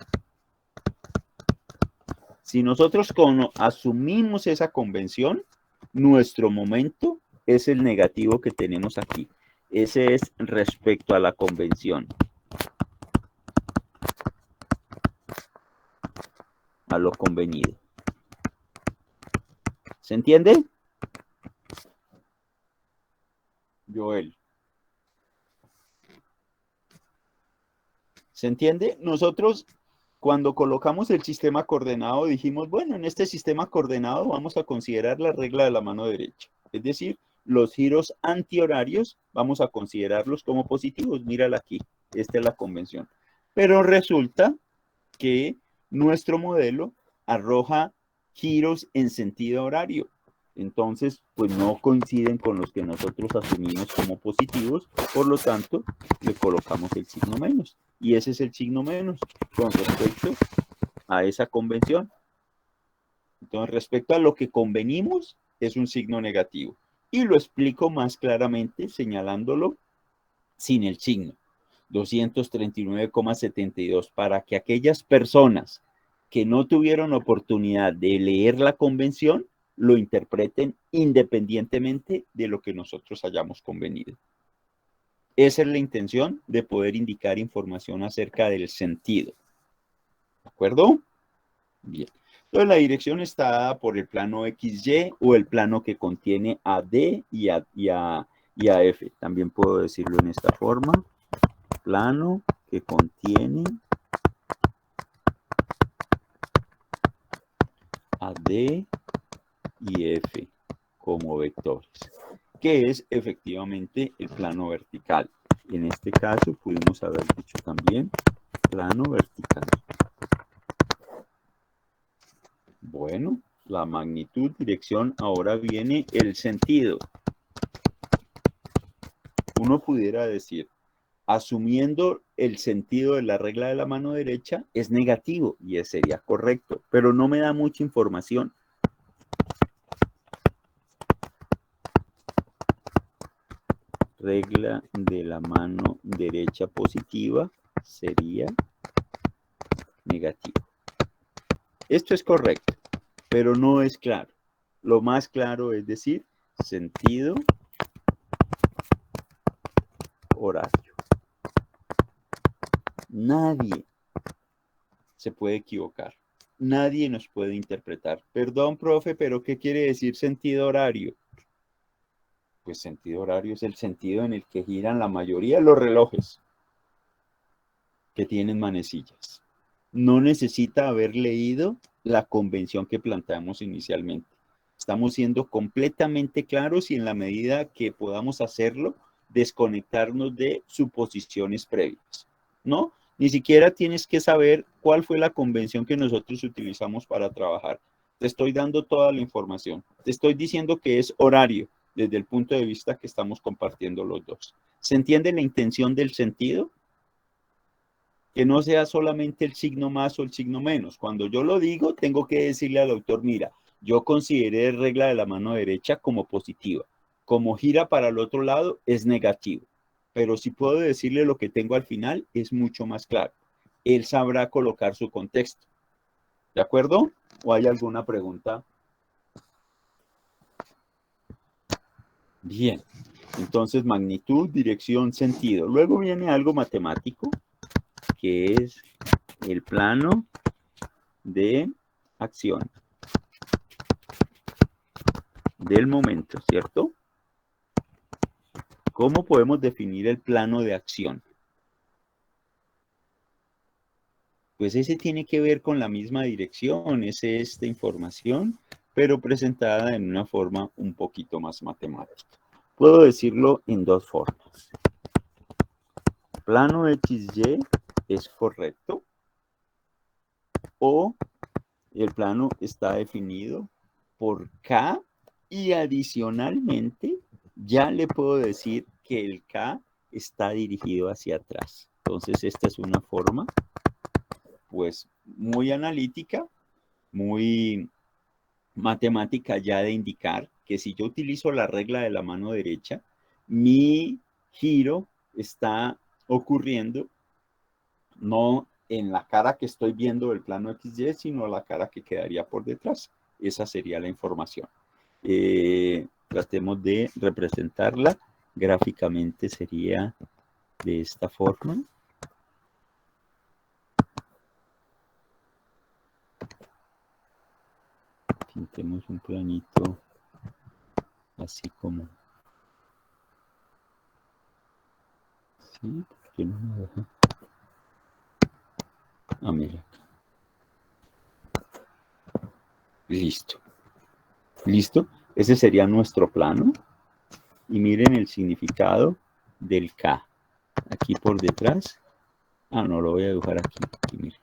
Si nosotros asumimos esa convención, nuestro momento es el negativo que tenemos aquí. Ese es respecto a la convención. A lo convenido. ¿Se entiende? Joel. ¿Se entiende? Nosotros, cuando colocamos el sistema coordenado, dijimos, bueno, en este sistema coordenado vamos a considerar la regla de la mano derecha. Es decir, los giros antihorarios vamos a considerarlos como positivos. Mírala aquí. Esta es la convención. Pero resulta que nuestro modelo arroja giros en sentido horario. Entonces, pues no coinciden con los que nosotros asumimos como positivos, por lo tanto, le colocamos el signo menos. Y ese es el signo menos con respecto a esa convención. Entonces, respecto a lo que convenimos, es un signo negativo. Y lo explico más claramente señalándolo sin el signo. 239,72 para que aquellas personas que no tuvieron oportunidad de leer la convención lo interpreten independientemente de lo que nosotros hayamos convenido. Esa es la intención de poder indicar información acerca del sentido. ¿De acuerdo? Bien. Entonces la dirección está dada por el plano XY o el plano que contiene a D y a F. También puedo decirlo en esta forma. Plano que contiene a D y F como vectores, que es efectivamente el plano vertical. En este caso pudimos haber dicho también plano vertical. Bueno, la magnitud, dirección, ahora viene el sentido. Uno pudiera decir, asumiendo el sentido de la regla de la mano derecha, es negativo y sería correcto, pero no me da mucha información. Regla de la mano derecha positiva sería negativo. Esto es correcto, pero no es claro. Lo más claro es decir, sentido horario. Nadie se puede equivocar. Nadie nos puede interpretar. Perdón, profe, pero ¿qué quiere decir sentido horario? Pues sentido horario es el sentido en el que giran la mayoría de los relojes que tienen manecillas. No necesita haber leído la convención que planteamos inicialmente. Estamos siendo completamente claros y en la medida que podamos hacerlo, desconectarnos de suposiciones previas, ¿no? Ni siquiera tienes que saber cuál fue la convención que nosotros utilizamos para trabajar. Te estoy dando toda la información. Te estoy diciendo que es horario desde el punto de vista que estamos compartiendo los dos. ¿Se entiende la intención del sentido? Que no sea solamente el signo más o el signo menos. Cuando yo lo digo, tengo que decirle al autor, mira, yo consideré regla de la mano derecha como positiva. Como gira para el otro lado, es negativo. Pero si puedo decirle lo que tengo al final, es mucho más claro. Él sabrá colocar su contexto. ¿De acuerdo? ¿O hay alguna pregunta? Bien. Entonces, magnitud, dirección, sentido. Luego viene algo matemático, que es el plano de acción del momento, ¿cierto? ¿Cómo podemos definir el plano de acción? Pues ese tiene que ver con la misma dirección, es esta información, pero presentada en una forma un poquito más matemática. Puedo decirlo en dos formas. Plano XY es correcto o el plano está definido por K y adicionalmente ya le puedo decir que el K está dirigido hacia atrás. Entonces esta es una forma pues muy analítica, muy matemática ya de indicar que si yo utilizo la regla de la mano derecha, mi giro está ocurriendo no en la cara que estoy viendo del plano XY, sino la cara que quedaría por detrás. Esa sería la información. Tratemos de representarla. Gráficamente sería de esta forma. Pintemos un planito así como... ¿Sí? ¿Por qué no me deja? Ah, mira. Listo. ¿Listo? Ese sería nuestro plano. Y miren el significado del K. Aquí por detrás. Ah, no, lo voy a dibujar aquí. Aquí miren.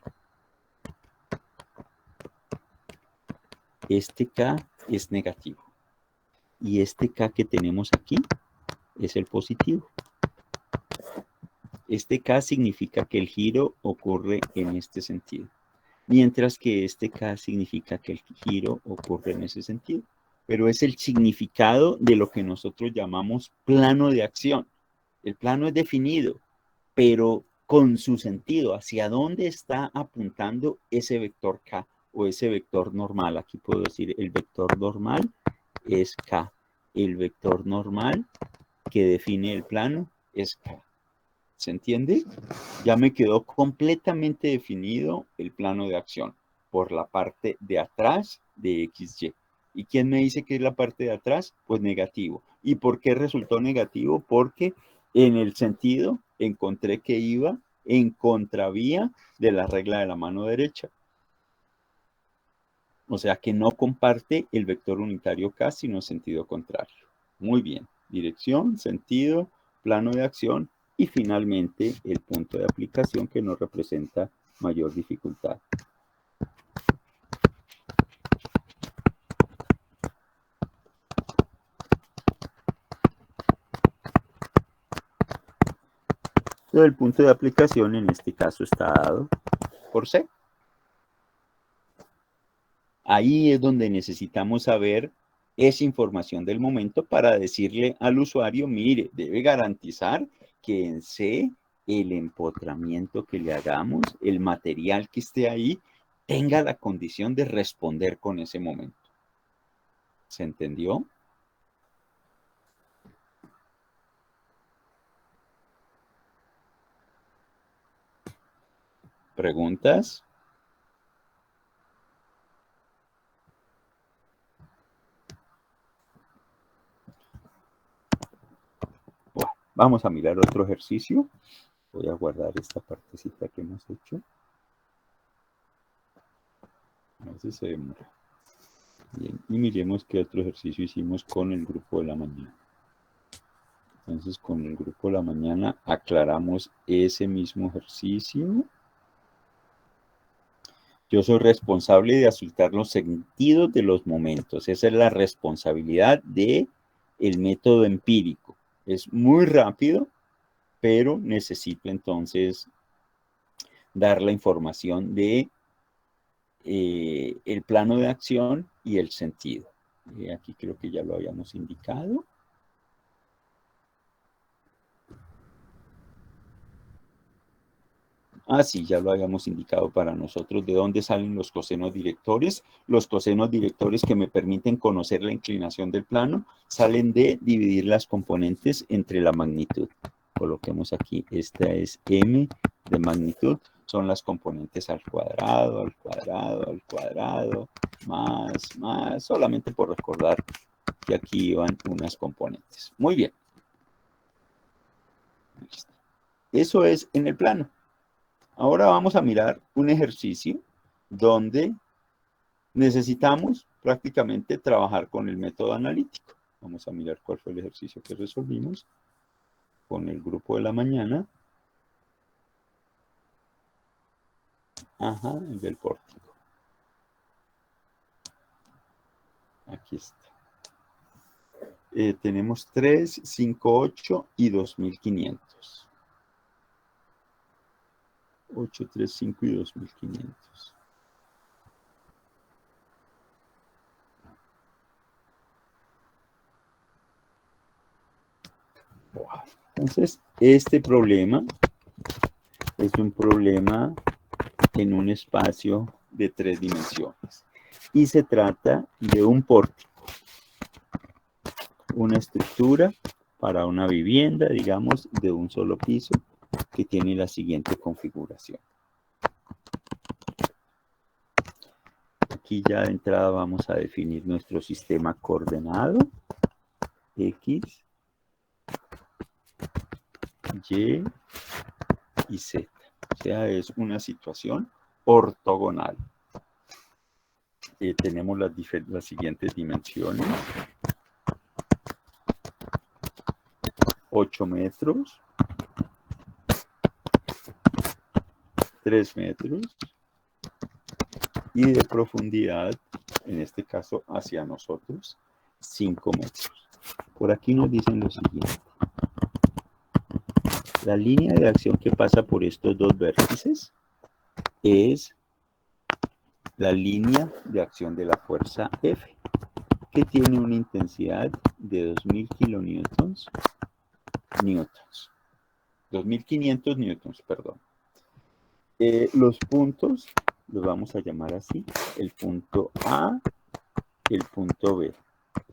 Este K es negativo. Y este K que tenemos aquí es el positivo. Este K significa que el giro ocurre en este sentido. Mientras que este K significa que el giro ocurre en ese sentido. Pero es el significado de lo que nosotros llamamos plano de acción. El plano es definido, pero con su sentido, hacia dónde está apuntando ese vector K o ese vector normal. Aquí puedo decir el vector normal es K. El vector normal que define el plano es K. ¿Se entiende? Ya me quedó completamente definido el plano de acción por la parte de atrás de XY. ¿Y quién me dice que es la parte de atrás? Pues negativo. ¿Y por qué resultó negativo? Porque en el sentido encontré que iba en contravía de la regla de la mano derecha. O sea que no comparte el vector unitario K, sino sentido contrario. Muy bien. Dirección, sentido, plano de acción y finalmente el punto de aplicación que nos representa mayor dificultad. Entonces, el punto de aplicación en este caso está dado por C. Ahí es donde necesitamos saber esa información del momento para decirle al usuario, mire, debe garantizar que en C el empotramiento que le hagamos, el material que esté ahí, tenga la condición de responder con ese momento. ¿Se entendió? ¿Preguntas? Bueno, vamos a mirar otro ejercicio. Voy a guardar esta partecita que hemos hecho. A veces se demora. Bien, y miremos qué otro ejercicio hicimos con el grupo de la mañana. Entonces, con el grupo de la mañana aclaramos ese mismo ejercicio. Yo soy responsable de asultar los sentidos de los momentos. Esa es la responsabilidad del método empírico. Es muy rápido, pero necesito entonces dar la información de el plano de acción y el sentido. Aquí creo que ya lo habíamos indicado. Sí, ya lo habíamos indicado para nosotros. ¿De dónde salen los cosenos directores? Los cosenos directores que me permiten conocer la inclinación del plano salen de dividir las componentes entre la magnitud. Coloquemos aquí, esta es m de magnitud. Son las componentes al cuadrado, más, solamente por recordar que aquí iban unas componentes. Muy bien. Eso es en el plano. Ahora vamos a mirar un ejercicio donde necesitamos prácticamente trabajar con el método analítico. Vamos a mirar cuál fue el ejercicio que resolvimos con el grupo de la mañana. El del pórtico. Aquí está. Tenemos 3, 5, 8 y 2500. 8, 3, 5 y 2500. Entonces, este problema es un problema en un espacio de 3 dimensiones. Y se trata de un pórtico. Una estructura para una vivienda, digamos, de un solo piso, que tiene la siguiente configuración. Aquí ya de entrada vamos a definir nuestro sistema coordenado, X, Y y Z. O sea, es una situación ortogonal. Tenemos las siguientes dimensiones. 8 metros, 3 metros y de profundidad, en este caso hacia nosotros, 5 metros. Por aquí nos dicen lo siguiente. La línea de acción que pasa por estos dos vértices es la línea de acción de la fuerza F, que tiene una intensidad de 2000 kilonewtons, 2500 newtons, perdón. Los puntos los vamos a llamar así: el punto A, el punto B,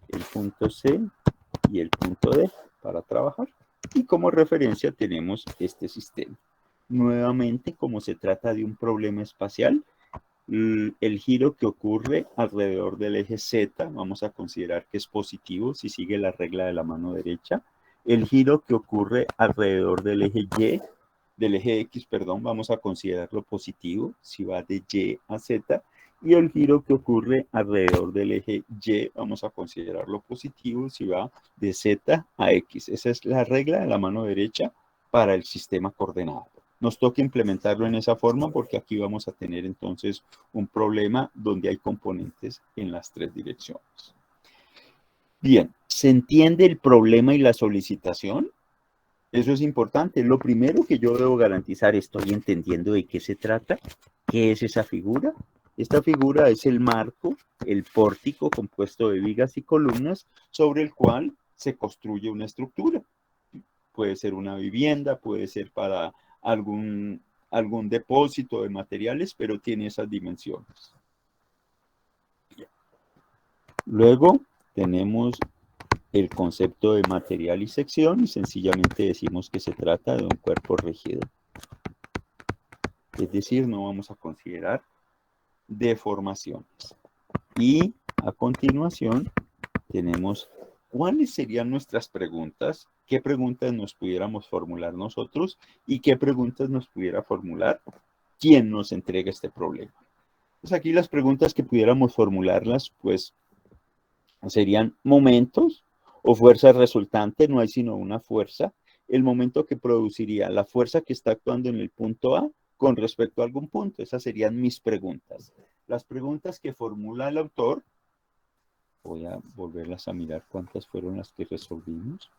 el punto C y el punto D para trabajar. Y como referencia tenemos este sistema. Nuevamente, como se trata de un problema espacial, el giro que ocurre alrededor del eje Z, vamos a considerar que es positivo si sigue la regla de la mano derecha. El giro que ocurre alrededor del eje Y, del eje X, perdón, vamos a considerarlo positivo si va de Y a Z. Y el giro que ocurre alrededor del eje Y, vamos a considerarlo positivo si va de Z a X. Esa es la regla de la mano derecha para el sistema coordenado. Nos toca implementarlo en esa forma porque aquí vamos a tener entonces un problema donde hay componentes en las 3 direcciones. Bien, ¿se entiende el problema y la solicitación? Eso es importante. Lo primero que yo debo garantizar, estoy entendiendo de qué se trata, qué es esa figura. Esta figura es el marco, el pórtico compuesto de vigas y columnas sobre el cual se construye una estructura. Puede ser una vivienda, puede ser para algún depósito de materiales, pero tiene esas dimensiones. Luego tenemos el concepto de material y sección y sencillamente decimos que se trata de un cuerpo rígido. Es decir, no vamos a considerar deformaciones. Y a continuación tenemos cuáles serían nuestras preguntas, qué preguntas nos pudiéramos formular nosotros y qué preguntas nos pudiera formular quien nos entrega este problema. Pues aquí las preguntas que pudiéramos formularlas, pues serían momentos o fuerza resultante, no hay sino una fuerza, el momento que produciría la fuerza que está actuando en el punto A con respecto a algún punto. Esas serían mis preguntas. Las preguntas que formula el autor, voy a volverlas a mirar cuántas fueron las que resolvimos.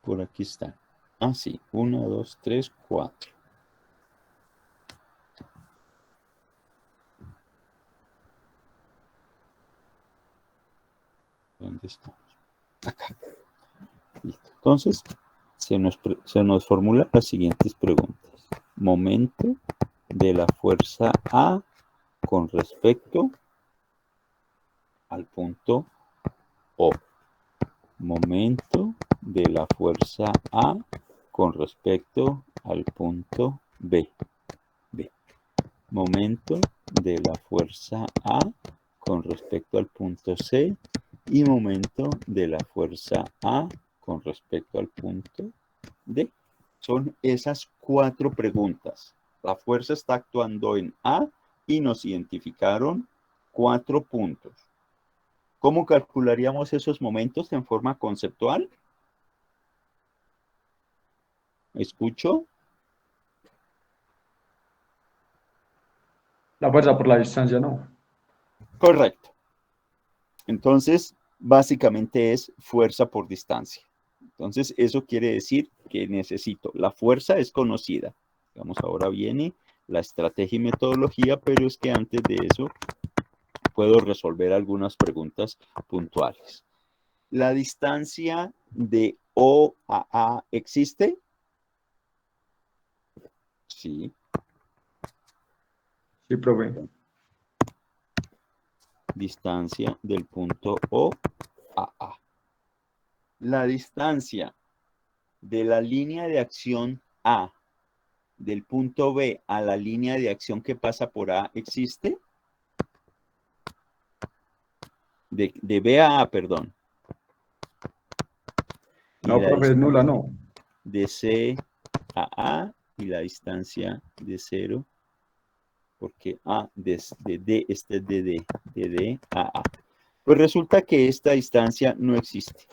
Por aquí está. Ah, sí. 1, 2, 3, 4. ¿Dónde estamos? Acá. Listo. Entonces, se nos formulan las siguientes preguntas. Momento de la fuerza A con respecto al punto O. Momento de la fuerza A con respecto al punto B. Momento de la fuerza A con respecto al punto C y momento de la fuerza A con respecto al punto D. Son esas 4 preguntas. La fuerza está actuando en A y nos identificaron 4 puntos. ¿Cómo calcularíamos esos momentos en forma conceptual? ¿Escucho? La fuerza por la distancia, no. Correcto. Entonces, básicamente es fuerza por distancia. Entonces, eso quiere decir que necesito, la fuerza es conocida. Digamos, ahora viene la estrategia y metodología, pero es que antes de eso puedo resolver algunas preguntas puntuales. ¿La distancia de O a A existe? Sí. Sí, profe. Distancia del punto O a A. La distancia de la línea de acción A del punto B a la línea de acción que pasa por A existe. De B a A, perdón. Y No, la profe, es nula, distancia no. de C a A y la distancia de 0, porque A de D, este es de D a A. Pues resulta que esta distancia no existe,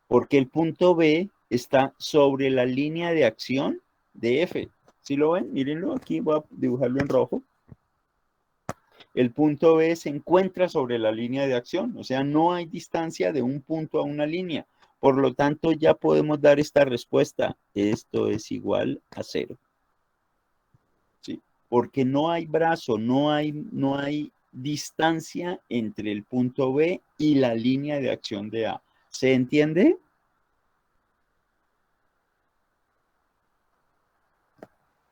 porque el punto B está sobre la línea de acción de F. ¿Sí lo ven? Mírenlo, aquí voy a dibujarlo en rojo. El punto B se encuentra sobre la línea de acción, o sea, no hay distancia de un punto a una línea. Por lo tanto, ya podemos dar esta respuesta. Esto es igual a 0. ¿Sí? Porque no hay brazo, no hay distancia entre el punto B y la línea de acción de A. ¿Se entiende?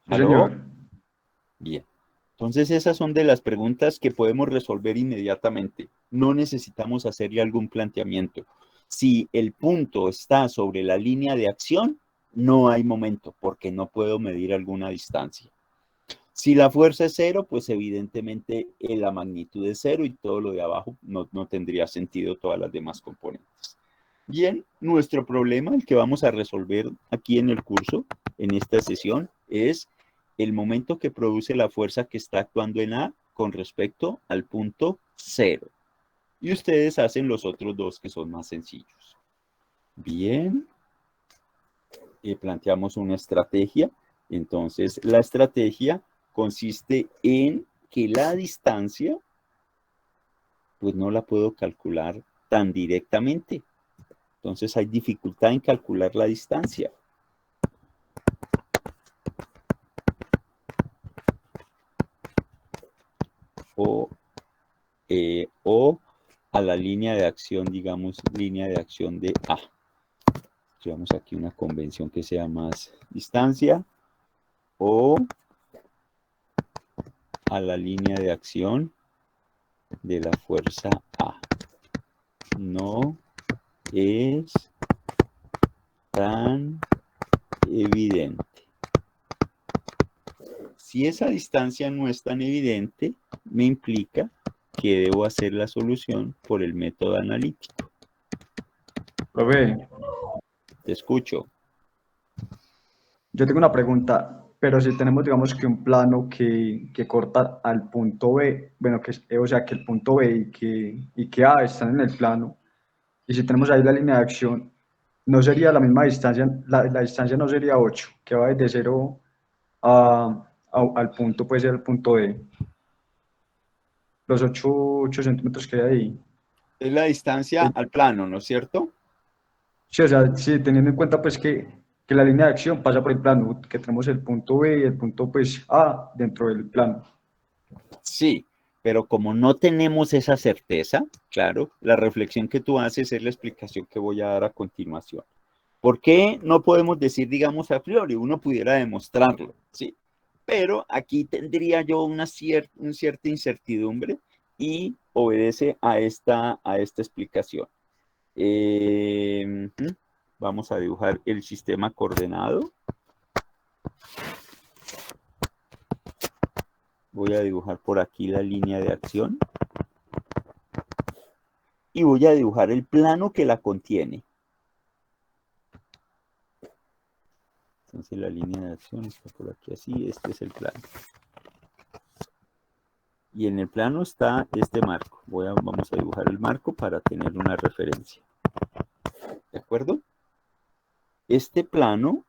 Sí, señor. ¿Aló? Bien. Entonces esas son de las preguntas que podemos resolver inmediatamente. No necesitamos hacerle algún planteamiento. Si el punto está sobre la línea de acción, no hay momento porque no puedo medir alguna distancia. Si la fuerza es 0, pues evidentemente la magnitud es 0 y todo lo de abajo no tendría sentido todas las demás componentes. Bien, nuestro problema, el que vamos a resolver aquí en el curso, en esta sesión, es el momento que produce la fuerza que está actuando en A con respecto al punto 0. Y ustedes hacen los otros dos que son más sencillos. Bien, planteamos una estrategia. Entonces, la estrategia consiste en que la distancia, pues no la puedo calcular tan directamente. Entonces hay dificultad en calcular la distancia. O a la línea de acción, digamos, línea de acción de A. Llevamos aquí una convención que sea más distancia, o a la línea de acción de la fuerza A. No es tan evidente. Si esa distancia no es tan evidente, me implica que debo hacer la solución por el método analítico. Profe, Te escucho. yo tengo una pregunta, pero si tenemos, digamos, que un plano que corta al punto B, bueno, o sea, que el punto B y que A están en el plano, y si tenemos ahí la línea de acción, no sería la misma distancia, la distancia no sería 8, que va desde 0 al punto, puede ser el punto D, los 8 centímetros que hay ahí. Es la distancia al plano, ¿no es cierto? Sí, o sea, sí, teniendo en cuenta pues que la línea de acción pasa por el plano, que tenemos el punto B y el punto pues A dentro del plano. Sí, pero como no tenemos esa certeza, claro, la reflexión que tú haces es la explicación que voy a dar a continuación. ¿Por qué no podemos decir, digamos, a priori? Uno pudiera demostrarlo, ¿sí? Pero aquí tendría yo una cierta incertidumbre y obedece a esta explicación. Vamos a dibujar el sistema coordenado. Voy a dibujar por aquí la línea de acción. Y voy a dibujar el plano que la contiene. Entonces la línea de acción está por aquí así, este es el plano. Y en el plano está este marco. Vamos a dibujar el marco para tener una referencia. ¿De acuerdo? Este plano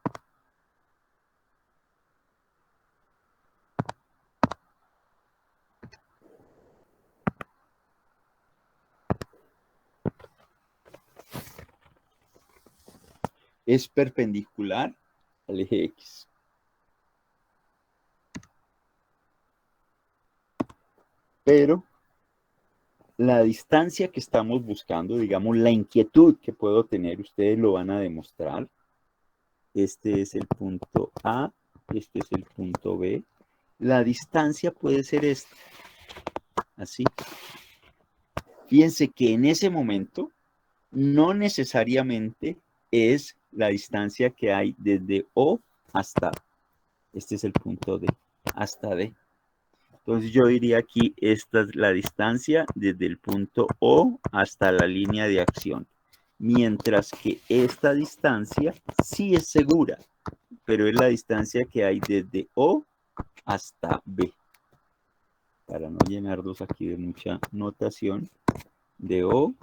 es perpendicular al eje X. Pero la distancia que estamos buscando, digamos, la inquietud que puedo tener, ustedes lo van a demostrar. Este es el punto A, este es el punto B. La distancia puede ser esta, así. Fíjense que en ese momento no necesariamente es la distancia que hay desde O hasta, este es el punto D, hasta D. Entonces yo diría aquí, esta es la distancia desde el punto O hasta la línea de acción. Mientras que esta distancia sí es segura, pero es la distancia que hay desde O hasta B. Para no llenarlos aquí de mucha notación, de O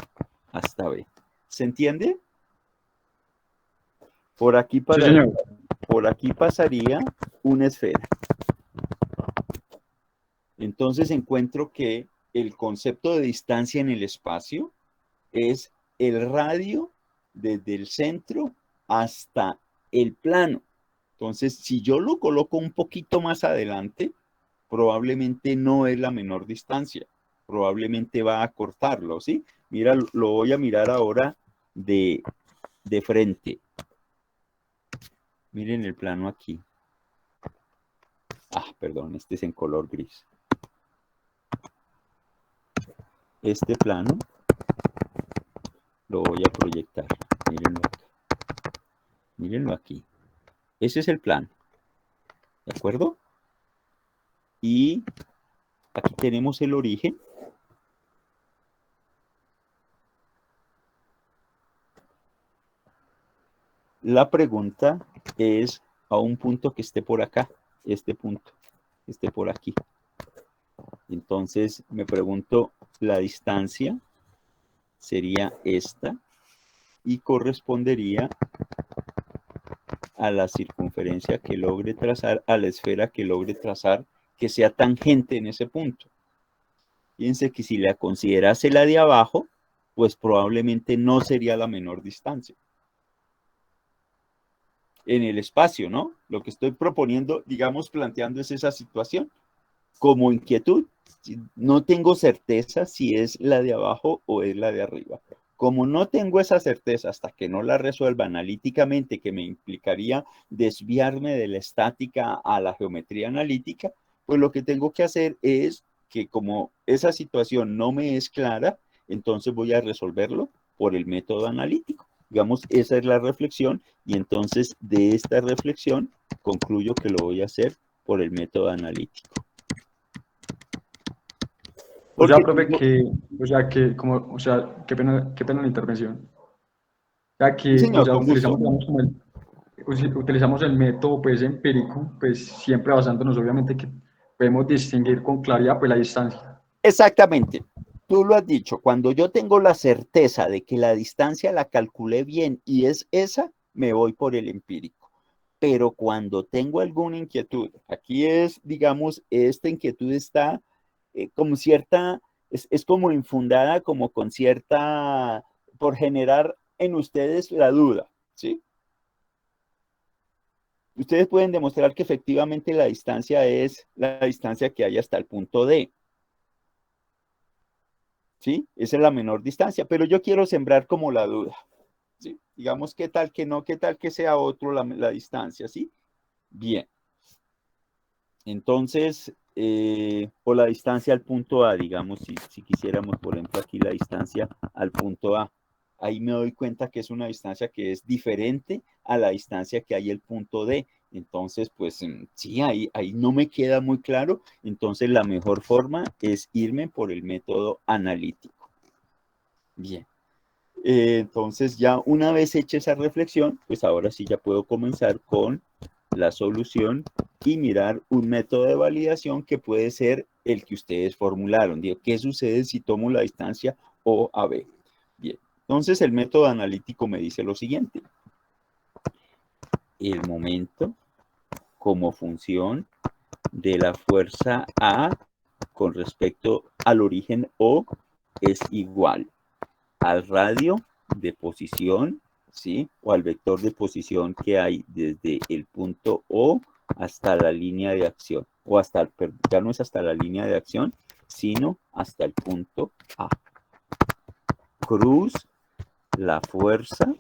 hasta B. ¿Se entiende? Por aquí Sí, señor. pasaría una esfera. Entonces encuentro que el concepto de distancia en el espacio es el radio desde el centro hasta el plano. Entonces, si yo lo coloco un poquito más adelante, probablemente no es la menor distancia. Probablemente va a cortarlo, ¿sí? Mira, lo voy a mirar ahora de frente. Miren el plano aquí. Perdón, este es en color gris. Este plano lo voy a proyectar. Mírenlo acá. Mírenlo aquí. Ese es el plano. ¿De acuerdo? Y aquí tenemos el origen. La pregunta es a un punto que esté por acá. Este punto. Que esté por aquí. Entonces me pregunto, la distancia sería esta y correspondería a la circunferencia que logre trazar, a la esfera que logre trazar que sea tangente en ese punto. Fíjense que si la considerase la de abajo, pues probablemente no sería la menor distancia en el espacio, ¿no? Lo que estoy proponiendo, digamos, planteando es esa situación como inquietud. No tengo certeza si es la de abajo o es la de arriba. Como no tengo esa certeza hasta que no la resuelva analíticamente, que me implicaría desviarme de la estática a la geometría analítica, pues lo que tengo que hacer es que como esa situación no me es clara, entonces voy a resolverlo por el método analítico. Digamos, esa es la reflexión y entonces de esta reflexión concluyo que lo voy a hacer por el método analítico. O sea, Porque profe, tengo, qué pena la intervención. Ya sí, que, o señor, sea, con utilizamos, gusto. digamos, utilizamos el método, pues, empírico, pues, siempre basándonos, obviamente, que podemos distinguir con claridad, pues, la distancia. Exactamente. Tú lo has dicho, cuando yo tengo la certeza de que la distancia la calculé bien y es esa, me voy por el empírico. Pero cuando tengo alguna inquietud, aquí es, digamos, esta inquietud está como cierta, es como infundada, como con cierta, por generar en ustedes la duda, ¿sí? Ustedes pueden demostrar que efectivamente la distancia es la distancia que hay hasta el punto D. ¿Sí? Esa es la menor distancia, pero yo quiero sembrar como la duda, ¿sí? Digamos, ¿qué tal que no? ¿Qué tal que sea otro la distancia? ¿Sí? Bien. Entonces, o la distancia al punto A, digamos, si quisiéramos, por ejemplo, aquí la distancia al punto A, ahí me doy cuenta que es una distancia que es diferente a la distancia que hay el punto D. Entonces, pues sí, ahí no me queda muy claro. Entonces, la mejor forma es irme por el método analítico. Bien. Entonces ya una vez hecha esa reflexión, pues ahora sí ya puedo comenzar con la solución y mirar un método de validación que puede ser el que ustedes formularon. Digo, ¿qué sucede si tomo la distancia O a B? Bien, entonces el método analítico me dice lo siguiente. El momento como función de la fuerza A con respecto al origen O es igual al radio de posición, ¿sí? O al vector de posición que hay desde el punto O hasta la línea de acción. O hasta, ya no es hasta la línea de acción, sino hasta el punto A. Cruz la fuerza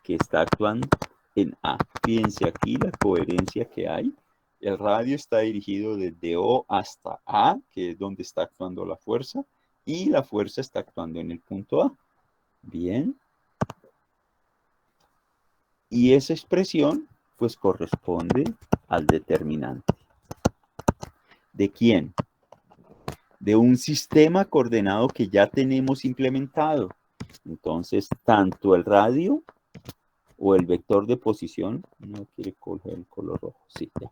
que está actuando en A. Fíjense aquí la coherencia que hay. El radio está dirigido desde O hasta A, que es donde está actuando la fuerza, y la fuerza está actuando en el punto A. Bien. Y esa expresión, pues, corresponde al determinante. ¿De quién? De un sistema coordenado que ya tenemos implementado. Entonces, tanto el radio o el vector de posición, no quiere coger el color rojo, sí, ya,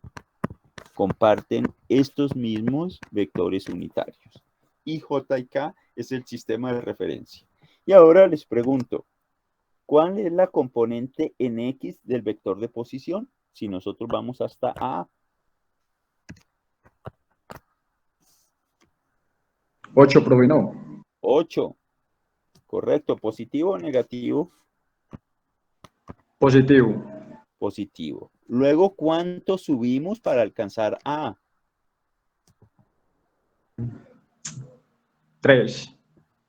comparten estos mismos vectores unitarios. Y J y K es el sistema de referencia. Y ahora les pregunto, ¿cuál es la componente en X del vector de posición? Si nosotros vamos hasta A. 8, profe, no. 8. Correcto. ¿Positivo o negativo? Positivo. Positivo. Luego, ¿cuánto subimos para alcanzar A? 3.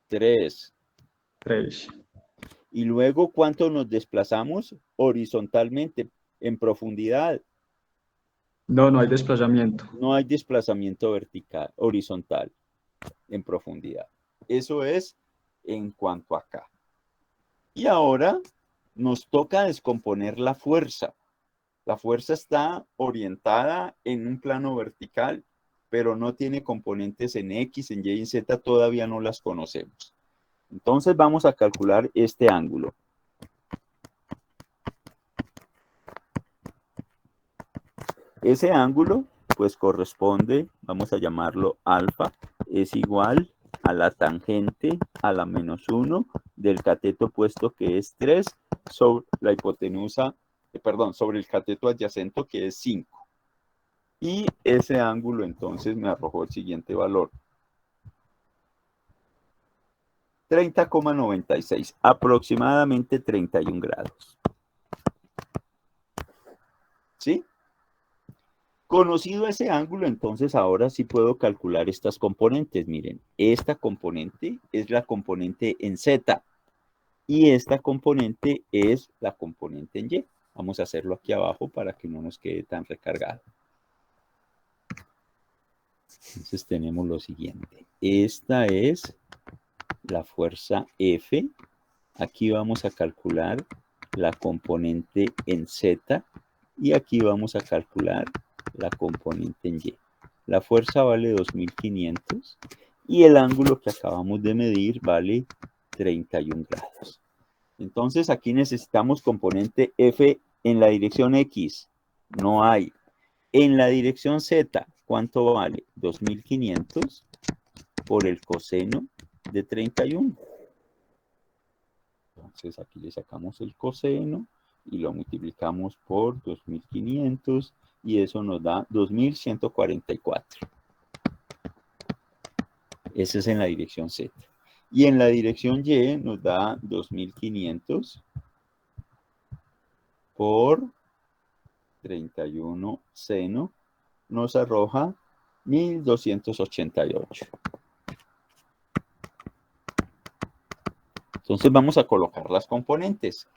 3. 3. Y luego, ¿cuánto nos desplazamos horizontalmente en profundidad? No, no hay desplazamiento. No hay desplazamiento vertical, horizontal en profundidad. Eso es en cuanto a acá. Y ahora nos toca descomponer la fuerza. La fuerza está orientada en un plano vertical, pero no tiene componentes en X, en Y y en Z, todavía no las conocemos. Entonces vamos a calcular este ángulo. Ese ángulo, pues corresponde, vamos a llamarlo alfa, es igual a la tangente a la menos 1 del cateto opuesto que es 3 sobre la hipotenusa, perdón, sobre el cateto adyacente que es 5. Y ese ángulo entonces me arrojó el siguiente valor. 30,96, aproximadamente 31 grados. ¿Sí? Conocido ese ángulo, entonces ahora sí puedo calcular estas componentes. Miren, esta componente es la componente en Z y esta componente es la componente en Y. Vamos a hacerlo aquí abajo para que no nos quede tan recargado. Entonces tenemos lo siguiente. Esta es la fuerza F. Aquí vamos a calcular la componente en Z y aquí vamos a calcular la componente en Y. La fuerza vale 2500 y el ángulo que acabamos de medir vale 31 grados. Entonces aquí necesitamos componente F en la dirección X. No hay. En la dirección Z, ¿cuánto vale? 2500 por el coseno de 31. Entonces aquí le sacamos el coseno y lo multiplicamos por 2500 y eso nos da 2144. Ese es en la dirección Z. Y en la dirección Y nos da 2500 por 31 seno, nos arroja 1288. Entonces vamos a colocar las componentes.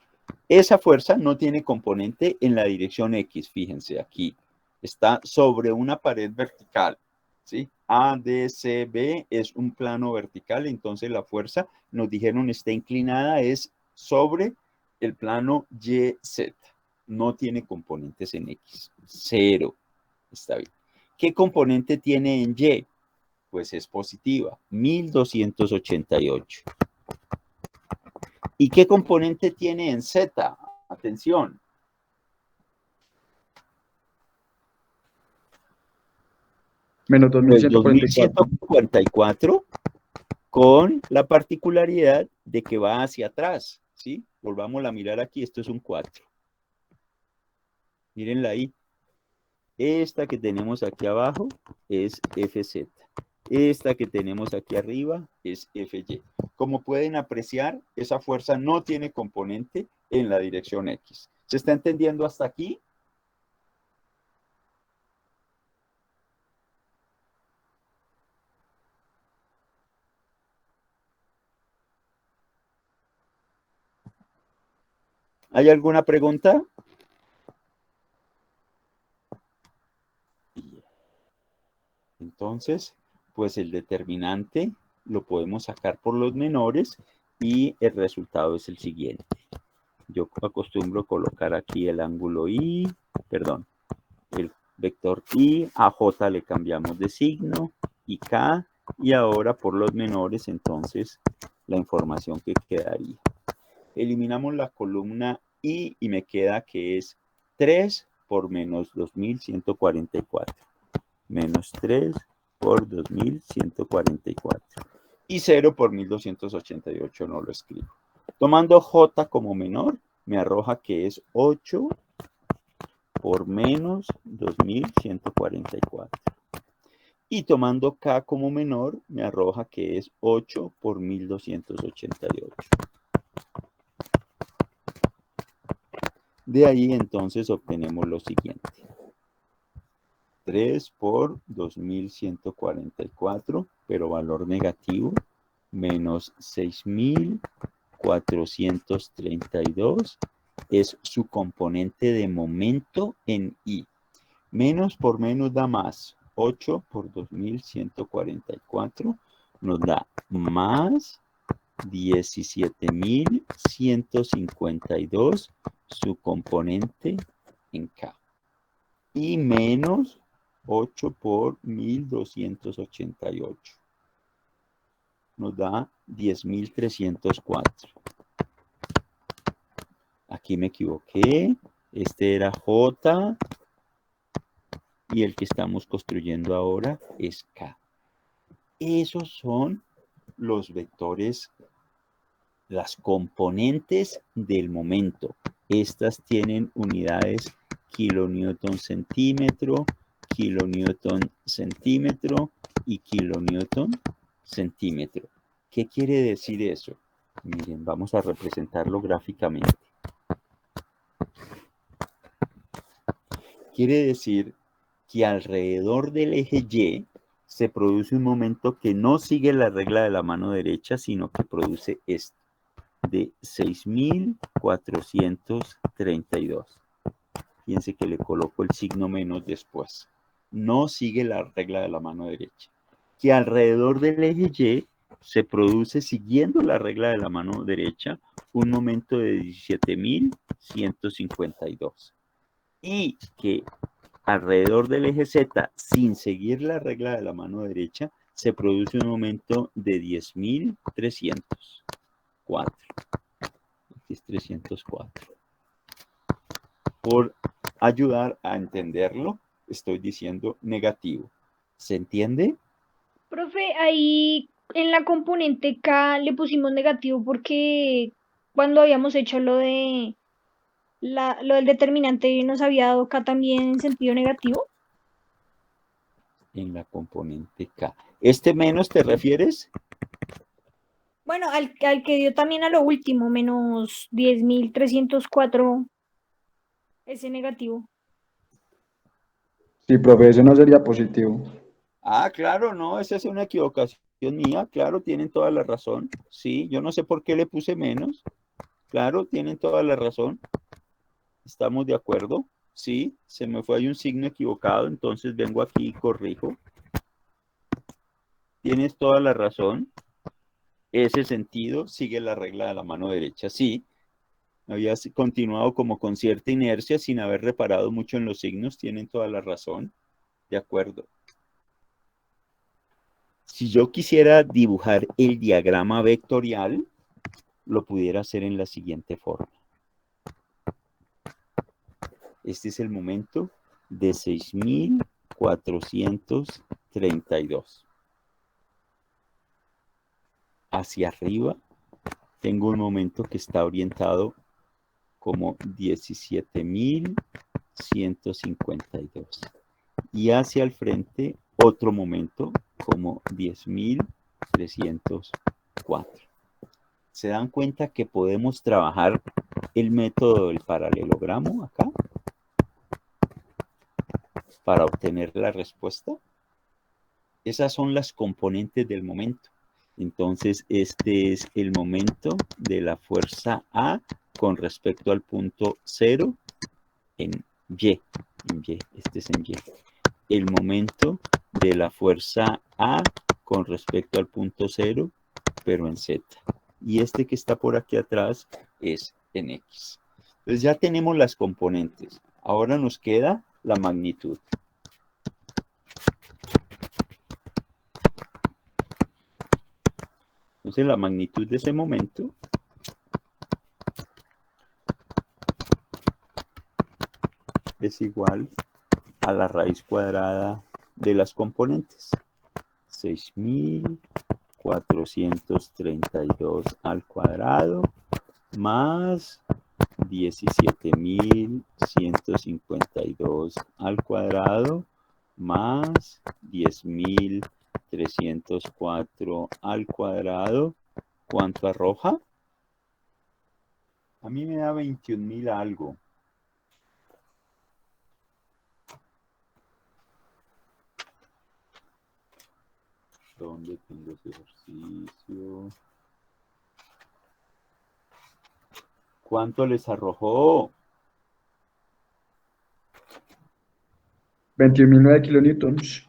Esa fuerza no tiene componente en la dirección X, fíjense aquí. Está sobre una pared vertical, ¿sí? A, D, C, B es un plano vertical, entonces la fuerza, nos dijeron, está inclinada, es sobre el plano Y, Z. No tiene componentes en X. 0. Está bien. ¿Qué componente tiene en Y? Pues es positiva, 1288. ¿Y qué componente tiene en Z? Atención. Menos Pues 2144. 2144 con la particularidad de que va hacia atrás, ¿sí? Volvamos a mirar aquí, esto es un 4. Mírenla ahí. Esta que tenemos aquí abajo es FZ. Esta que tenemos aquí arriba es FY. Como pueden apreciar, esa fuerza no tiene componente en la dirección X. ¿Se está entendiendo hasta aquí? ¿Hay alguna pregunta? Entonces, pues el determinante lo podemos sacar por los menores y el resultado es el siguiente. Yo acostumbro colocar aquí el ángulo I, perdón, el vector I, a J le cambiamos de signo, y K, y ahora por los menores, entonces, la información que quedaría. Eliminamos la columna I y me queda que es 3 por menos 2144. Menos 3 por 2144. Y 0 por 1288 no lo escribo. Tomando J como menor, me arroja que es 8 por menos 2144. Y tomando K como menor, me arroja que es 8 por 1288. De ahí entonces obtenemos lo siguiente. 3 por 2144, pero valor negativo, menos 6432 es su componente de momento en I. Menos por menos da más. 8 por 2144 nos da más 17.152 su componente en K. Y menos 8 por 1288 nos da 10.304. Aquí me equivoqué. Este era J y el que estamos construyendo ahora es K. Esos son los vectores, las componentes del momento. Estas tienen unidades kilonewton centímetro, kilonewton centímetro y kilonewton centímetro. ¿Qué quiere decir eso? Miren, vamos a representarlo gráficamente. Quiere decir que alrededor del eje Y se produce un momento que no sigue la regla de la mano derecha, sino que produce esto, de 6.432. Fíjense que le coloco el signo menos después. No sigue la regla de la mano derecha. Que alrededor del eje Y se produce, siguiendo la regla de la mano derecha, un momento de 17.152. Y que alrededor del eje Z, sin seguir la regla de la mano derecha, se produce un momento de 10.304. Aquí es 304. Por ayudar a entenderlo, estoy diciendo negativo. ¿Se entiende? Profe, ahí en la componente K le pusimos negativo porque cuando habíamos hecho lo del determinante nos había dado K también en sentido negativo. En la componente K. ¿Este menos te refieres? Bueno, al que dio también a lo último, menos 10.304, ese negativo. Sí, profe, ese no sería positivo. Ah, claro, no, esa es una equivocación mía, claro, tienen toda la razón. Sí, yo no sé por qué le puse menos. Claro, tienen toda la razón. ¿Estamos de acuerdo? Sí, se me fue ahí un signo equivocado, entonces vengo aquí y corrijo. Tienes toda la razón. Ese sentido sigue la regla de la mano derecha. Sí, había continuado como con cierta inercia sin haber reparado mucho en los signos. Tienen toda la razón. De acuerdo. Si yo quisiera dibujar el diagrama vectorial, lo pudiera hacer en la siguiente forma. Este es el momento de 6.432. Hacia arriba tengo un momento que está orientado como 17.152. Y hacia el frente otro momento como 10.304. ¿Se dan cuenta que podemos trabajar el método del paralelogramo acá para obtener la respuesta? Esas son las componentes del momento. Entonces, este es el momento de la fuerza A con respecto al punto 0 en Y. Este es en Y. El momento de la fuerza A con respecto al punto 0, pero en Z. Y este que está por aquí atrás es en X. Entonces ya tenemos las componentes. Ahora nos queda la magnitud. Entonces la magnitud de ese momento es igual a la raíz cuadrada de las componentes. 6.432 al cuadrado más 17.152 al cuadrado más 10.304 al cuadrado. ¿Cuánto arroja? A mí me da 21.000 algo. ¿Dónde tengo ese ejercicio? ¿Cuánto les arrojó? 21.009 kilonewtons.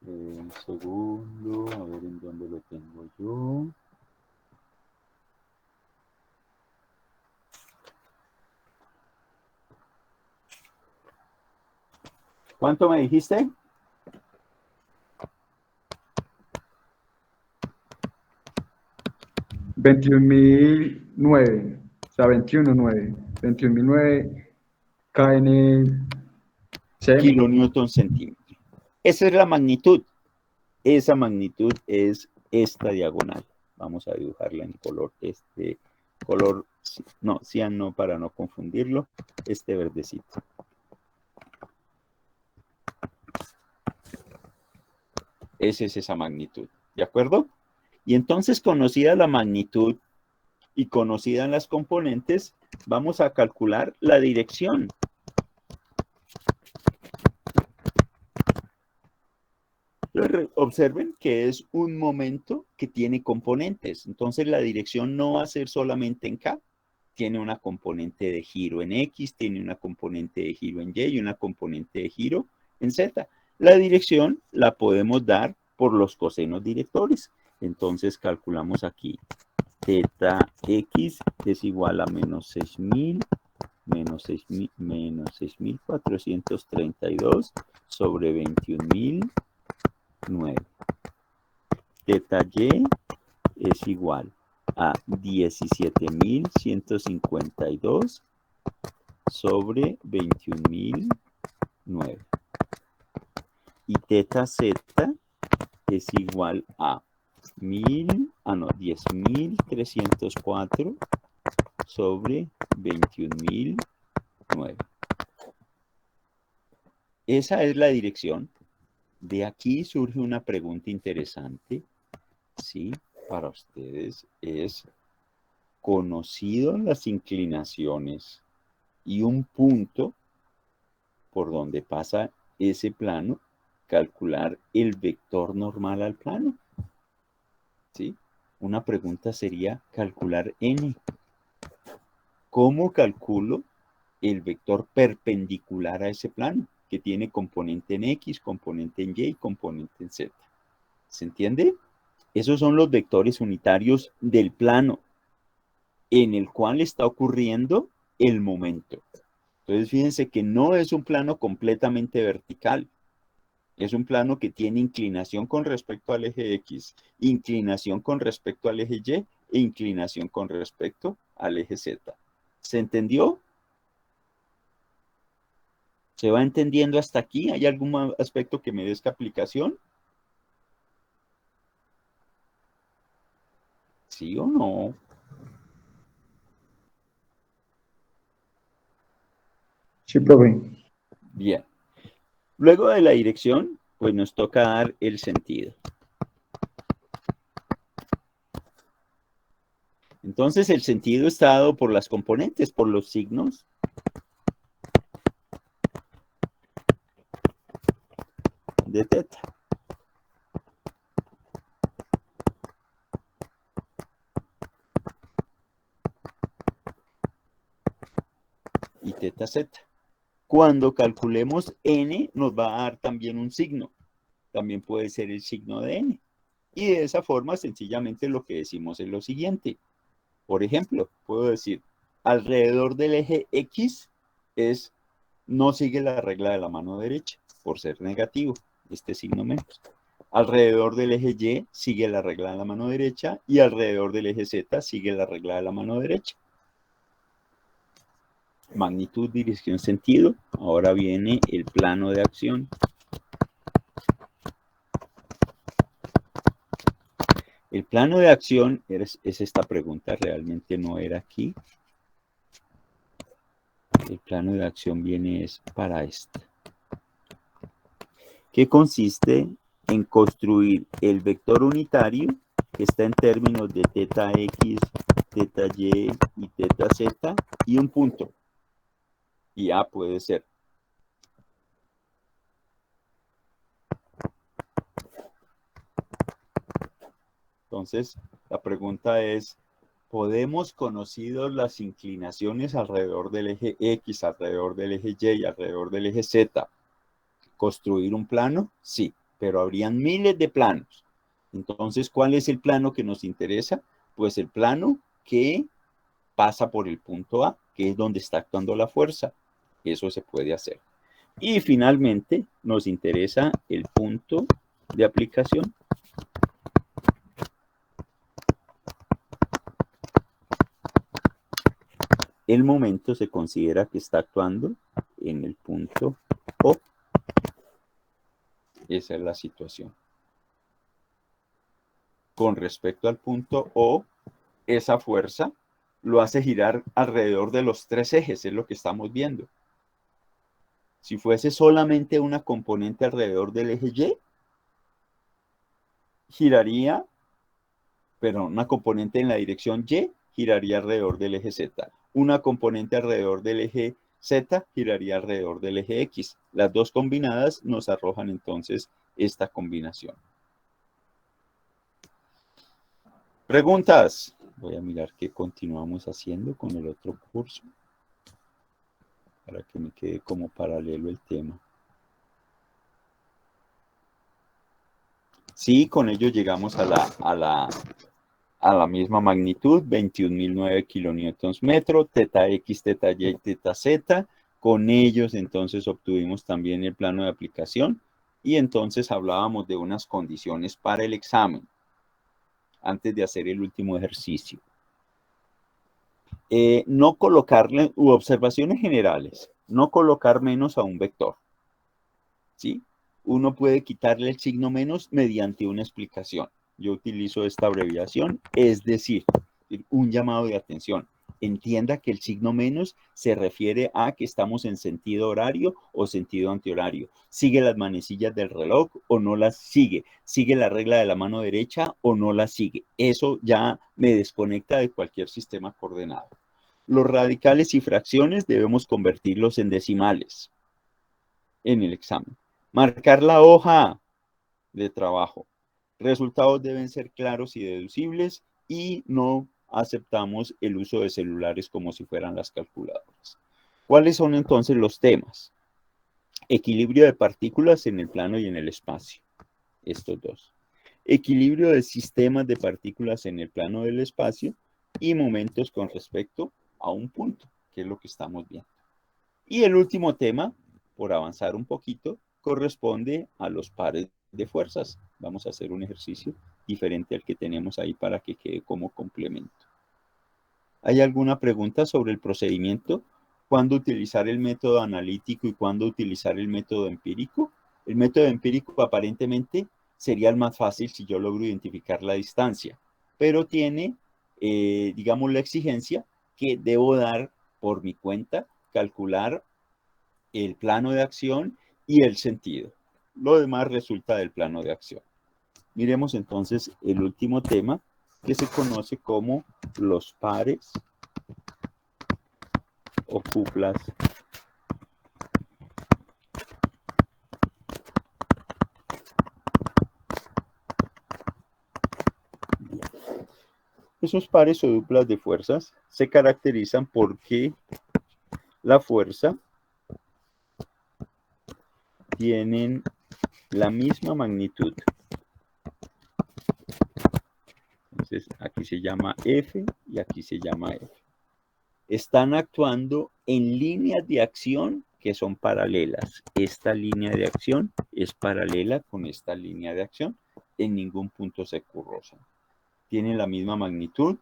Un segundo, a ver en dónde lo tengo yo. ¿Cuánto me dijiste? 21.009, o sea, 21.9. 21.009 KN cm. Kilonewton centímetro. Esa es la magnitud. Esa magnitud es esta diagonal. Vamos a dibujarla en color, color, no, cian no, para no confundirlo, este verdecito. Esa es esa magnitud, ¿de acuerdo? Y entonces, conocida la magnitud y conocidas las componentes, vamos a calcular la dirección. Observen que es un momento que tiene componentes. Entonces, la dirección no va a ser solamente en K. Tiene una componente de giro en X, tiene una componente de giro en Y y una componente de giro en Z. La dirección la podemos dar por los cosenos directores. Entonces, calculamos aquí. Teta X es igual a menos 6.000 menos 6.432 sobre 21.009. Teta Y es igual a 17.152 sobre 21.009. Y teta Z es igual a 10.304 sobre 21.009. Esa es la dirección. De aquí surge una pregunta interesante, ¿sí? Para ustedes es, conocido las inclinaciones y un punto por donde pasa ese plano, calcular el vector normal al plano, ¿sí? Una pregunta sería calcular n. ¿Cómo calculo el vector perpendicular a ese plano, que tiene componente en X, componente en Y y componente en Z? ¿Se entiende? Esos son los vectores unitarios del plano en el cual está ocurriendo el momento. Entonces, fíjense que no es un plano completamente vertical. Es un plano que tiene inclinación con respecto al eje X, inclinación con respecto al eje Y e inclinación con respecto al eje Z. ¿Se entendió? ¿Se va entendiendo hasta aquí? ¿Hay algún aspecto que merezca aplicación? ¿Sí o no? Sí, profe. Bien. Luego de la dirección, pues nos toca dar el sentido. Entonces, el sentido está dado por las componentes, por los signos. De teta. Y teta z. Cuando calculemos n, nos va a dar también un signo. También puede ser el signo de n. Y de esa forma, sencillamente lo que decimos es lo siguiente. Por ejemplo, puedo decir, alrededor del eje X no sigue la regla de la mano derecha, por ser negativo, este signo menos. Alrededor del eje Y sigue la regla de la mano derecha y alrededor del eje Z sigue la regla de la mano derecha. Magnitud, dirección, sentido. Ahora viene el plano de acción. El plano de acción es esta pregunta, realmente no era aquí. El plano de acción viene para esta. Que consiste en construir el vector unitario que está en términos de teta X, teta Y y teta Z y un punto. Y A puede ser. Entonces, la pregunta es, ¿podemos, conocidos las inclinaciones alrededor del eje X, alrededor del eje Y, alrededor del eje Z, construir un plano? Sí, pero habrían miles de planos. Entonces, ¿cuál es el plano que nos interesa? Pues el plano que pasa por el punto A, que es donde está actuando la fuerza. Eso se puede hacer. Y finalmente, nos interesa el punto de aplicación. El momento se considera que está actuando en el punto O. Esa es la situación. Con respecto al punto O, esa fuerza lo hace girar alrededor de los tres ejes, es lo que estamos viendo. Si fuese solamente una componente alrededor del eje Y, giraría, pero una componente en la dirección Y giraría alrededor del eje Z. Una componente alrededor del eje Z giraría alrededor del eje X. Las dos combinadas nos arrojan entonces esta combinación. ¿Preguntas? Voy a mirar qué continuamos haciendo con el otro curso para que me quede como paralelo el tema. Sí, con ello llegamos a la misma magnitud, 21.009 kilonewtons metro, teta X, teta Y, teta Z. Con ellos entonces obtuvimos también el plano de aplicación y entonces hablábamos de unas condiciones para el examen antes de hacer el último ejercicio. No colocarle, observaciones generales, no colocar menos a un vector, ¿sí? Uno puede quitarle el signo menos mediante una explicación. Yo utilizo esta abreviación, es decir, un llamado de atención. Entienda que el signo menos se refiere a que estamos en sentido horario o sentido antihorario. Sigue las manecillas del reloj o no las sigue. Sigue la regla de la mano derecha o no la sigue. Eso ya me desconecta de cualquier sistema coordenado. Los radicales y fracciones debemos convertirlos en decimales en el examen. Marcar la hoja de trabajo. Resultados deben ser claros y deducibles y no aceptamos el uso de celulares como si fueran las calculadoras. ¿Cuáles son entonces los temas? Equilibrio de partículas en el plano y en el espacio. Estos dos. Equilibrio de sistemas de partículas en el plano del espacio y momentos con respecto a un punto, que es lo que estamos viendo. Y el último tema, por avanzar un poquito, corresponde a los pares de fuerzas. Vamos a hacer un ejercicio diferente al que tenemos ahí para que quede como complemento. ¿Hay alguna pregunta sobre el procedimiento? ¿Cuándo utilizar el método analítico y cuándo utilizar el método empírico? El método empírico aparentemente sería el más fácil si yo logro identificar la distancia, pero tiene, digamos, la exigencia que debo dar por mi cuenta, calcular el plano de acción y el sentido. Lo demás resulta del plano de acción. Miremos entonces el último tema que se conoce como los pares o cuplas Esos pares o duplas de fuerzas se caracterizan porque la fuerza tienen la misma magnitud. Entonces aquí se llama F y aquí se llama F. Están actuando en líneas de acción que son paralelas. Esta línea de acción es paralela con esta línea de acción. En ningún punto se cruzan. Tienen la misma magnitud,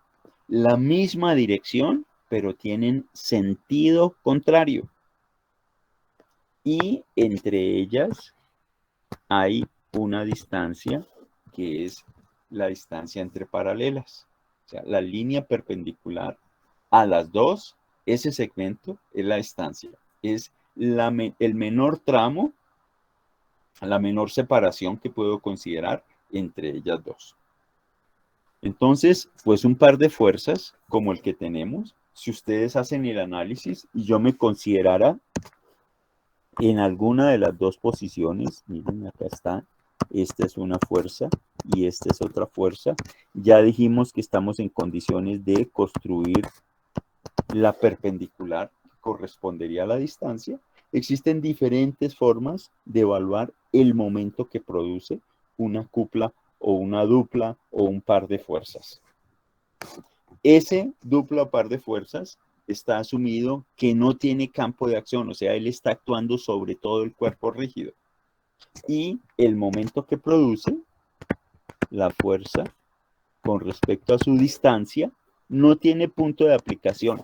la misma dirección, pero tienen sentido contrario. Y entre ellas hay una distancia que es la distancia entre paralelas. O sea, la línea perpendicular a las dos, ese segmento es la distancia. Es el menor tramo, la menor separación que puedo considerar entre ellas dos. Entonces, pues un par de fuerzas como el que tenemos, si ustedes hacen el análisis y yo me considerara en alguna de las dos posiciones, miren acá está, esta es una fuerza y esta es otra fuerza, ya dijimos que estamos en condiciones de construir la perpendicular que correspondería a la distancia. Existen diferentes formas de evaluar el momento que produce una cupla o una dupla o un par de fuerzas. Ese dupla o par de fuerzas está asumido que no tiene campo de acción, o sea, él está actuando sobre todo el cuerpo rígido. Y el momento que produce la fuerza con respecto a su distancia no tiene punto de aplicación,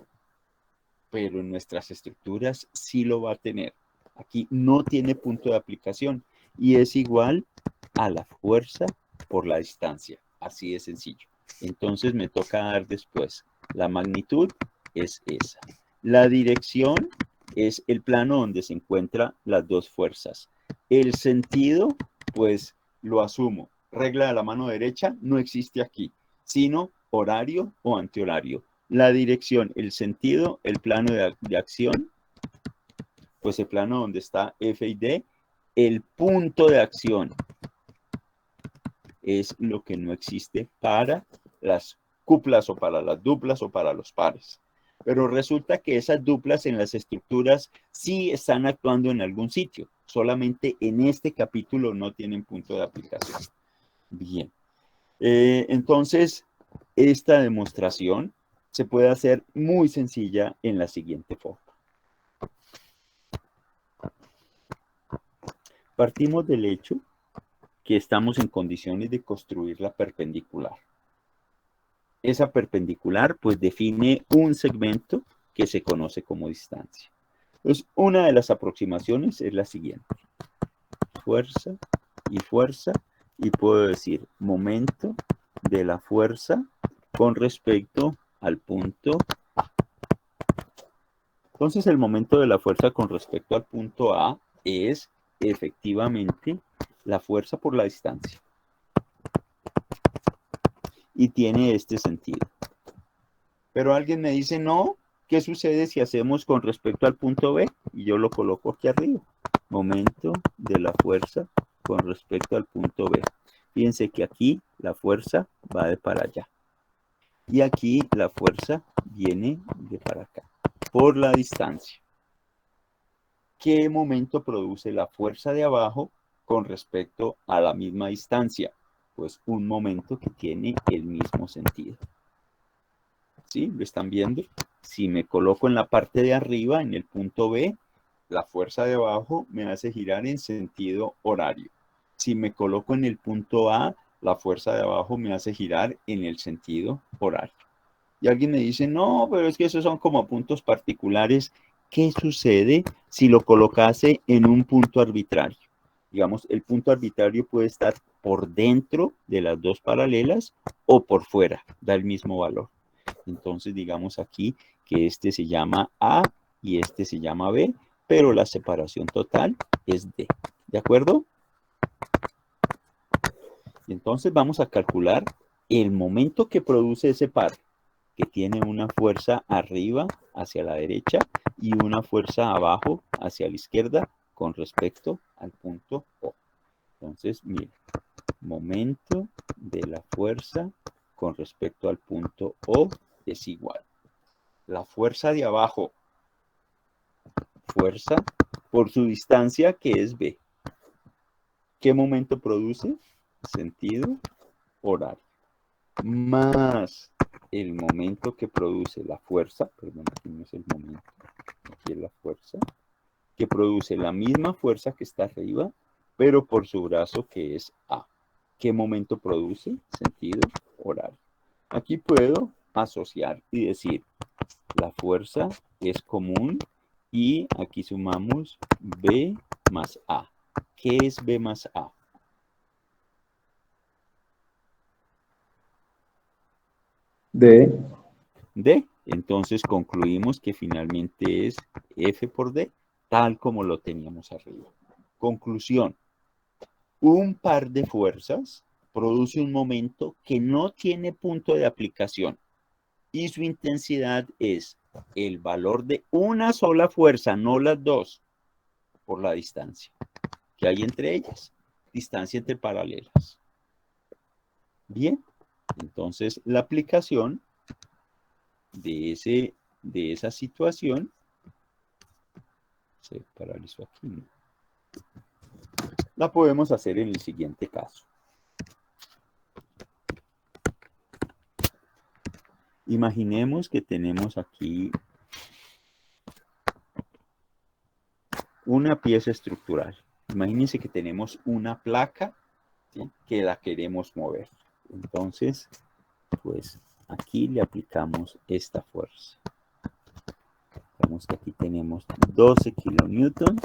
pero en nuestras estructuras sí lo va a tener. Aquí no tiene punto de aplicación y es igual a la fuerza por la distancia. Así de sencillo. Entonces me toca dar después la magnitud es esa. La dirección es el plano donde se encuentran las dos fuerzas. El sentido, pues lo asumo. regla de la mano derecha no existe aquí, sino horario o antihorario. La dirección, el sentido, el plano de acción, pues el plano donde está F y D, el punto de acción es lo que no existe para las cuplas o para las duplas o para los pares. Pero resulta que esas duplas en las estructuras sí están actuando en algún sitio, solamente en este capítulo no tienen punto de aplicación. Bien, entonces esta demostración se puede hacer muy sencilla en la siguiente forma. Partimos del hecho que estamos en condiciones de construir la perpendicular. Esa perpendicular pues define un segmento que se conoce como distancia. Entonces, una de las aproximaciones es la siguiente. Fuerza, y puedo decir momento de la fuerza con respecto al punto A. Entonces, el momento de la fuerza con respecto al punto A es efectivamente la fuerza por la distancia. Y tiene este sentido. Pero alguien me dice, no, ¿qué sucede si hacemos con respecto al punto B? Y yo lo coloco aquí arriba. Momento de la fuerza con respecto al punto B. Fíjense que aquí la fuerza va de para allá. Y aquí la fuerza viene de para acá, por la distancia. ¿Qué momento produce la fuerza de abajo con respecto a la misma distancia? Pues un momento que tiene el mismo sentido. ¿Sí? ¿Lo están viendo? Si me coloco en la parte de arriba, en el punto B, la fuerza de abajo me hace girar en sentido horario. Si me coloco en el punto A, la fuerza de abajo me hace girar en el sentido horario. Y alguien me dice, no, pero es que esos son como puntos particulares. ¿Qué sucede si lo colocase en un punto arbitrario? Digamos, el punto arbitrario puede estar por dentro de las dos paralelas o por fuera, da el mismo valor. Entonces, digamos aquí que este se llama A y este se llama B, pero la separación total es D. ¿De acuerdo? Y entonces vamos a calcular el momento que produce ese par, que tiene una fuerza arriba hacia la derecha y una fuerza abajo hacia la izquierda con respecto al punto O. Entonces, miren, momento de la fuerza con respecto al punto O es igual. La fuerza de abajo, fuerza por su distancia que es B. ¿Qué momento produce? Sentido horario. Más el momento que produce la fuerza, perdón, aquí no es el momento, aquí es la fuerza, que produce la misma fuerza que está arriba, pero por su brazo que es A. ¿Qué momento produce? Sentido horario. Aquí puedo asociar y decir, la fuerza es común y aquí sumamos B más A. ¿Qué es B más A? D. D. Entonces concluimos que finalmente es F por D, tal como lo teníamos arriba. Conclusión. Un par de fuerzas produce un momento que no tiene punto de aplicación y su intensidad es el valor de una sola fuerza, no las dos, por la distancia que hay entre ellas, distancia entre paralelas. Bien, entonces la aplicación de esa situación se paralizó aquí, ¿no? La podemos hacer en el siguiente caso. Imaginemos que tenemos aquí una pieza estructural. Imagínense que tenemos una placa, ¿sí?, que la queremos mover. Entonces, pues aquí le aplicamos esta fuerza. Vemos que aquí tenemos 12 kilonewtons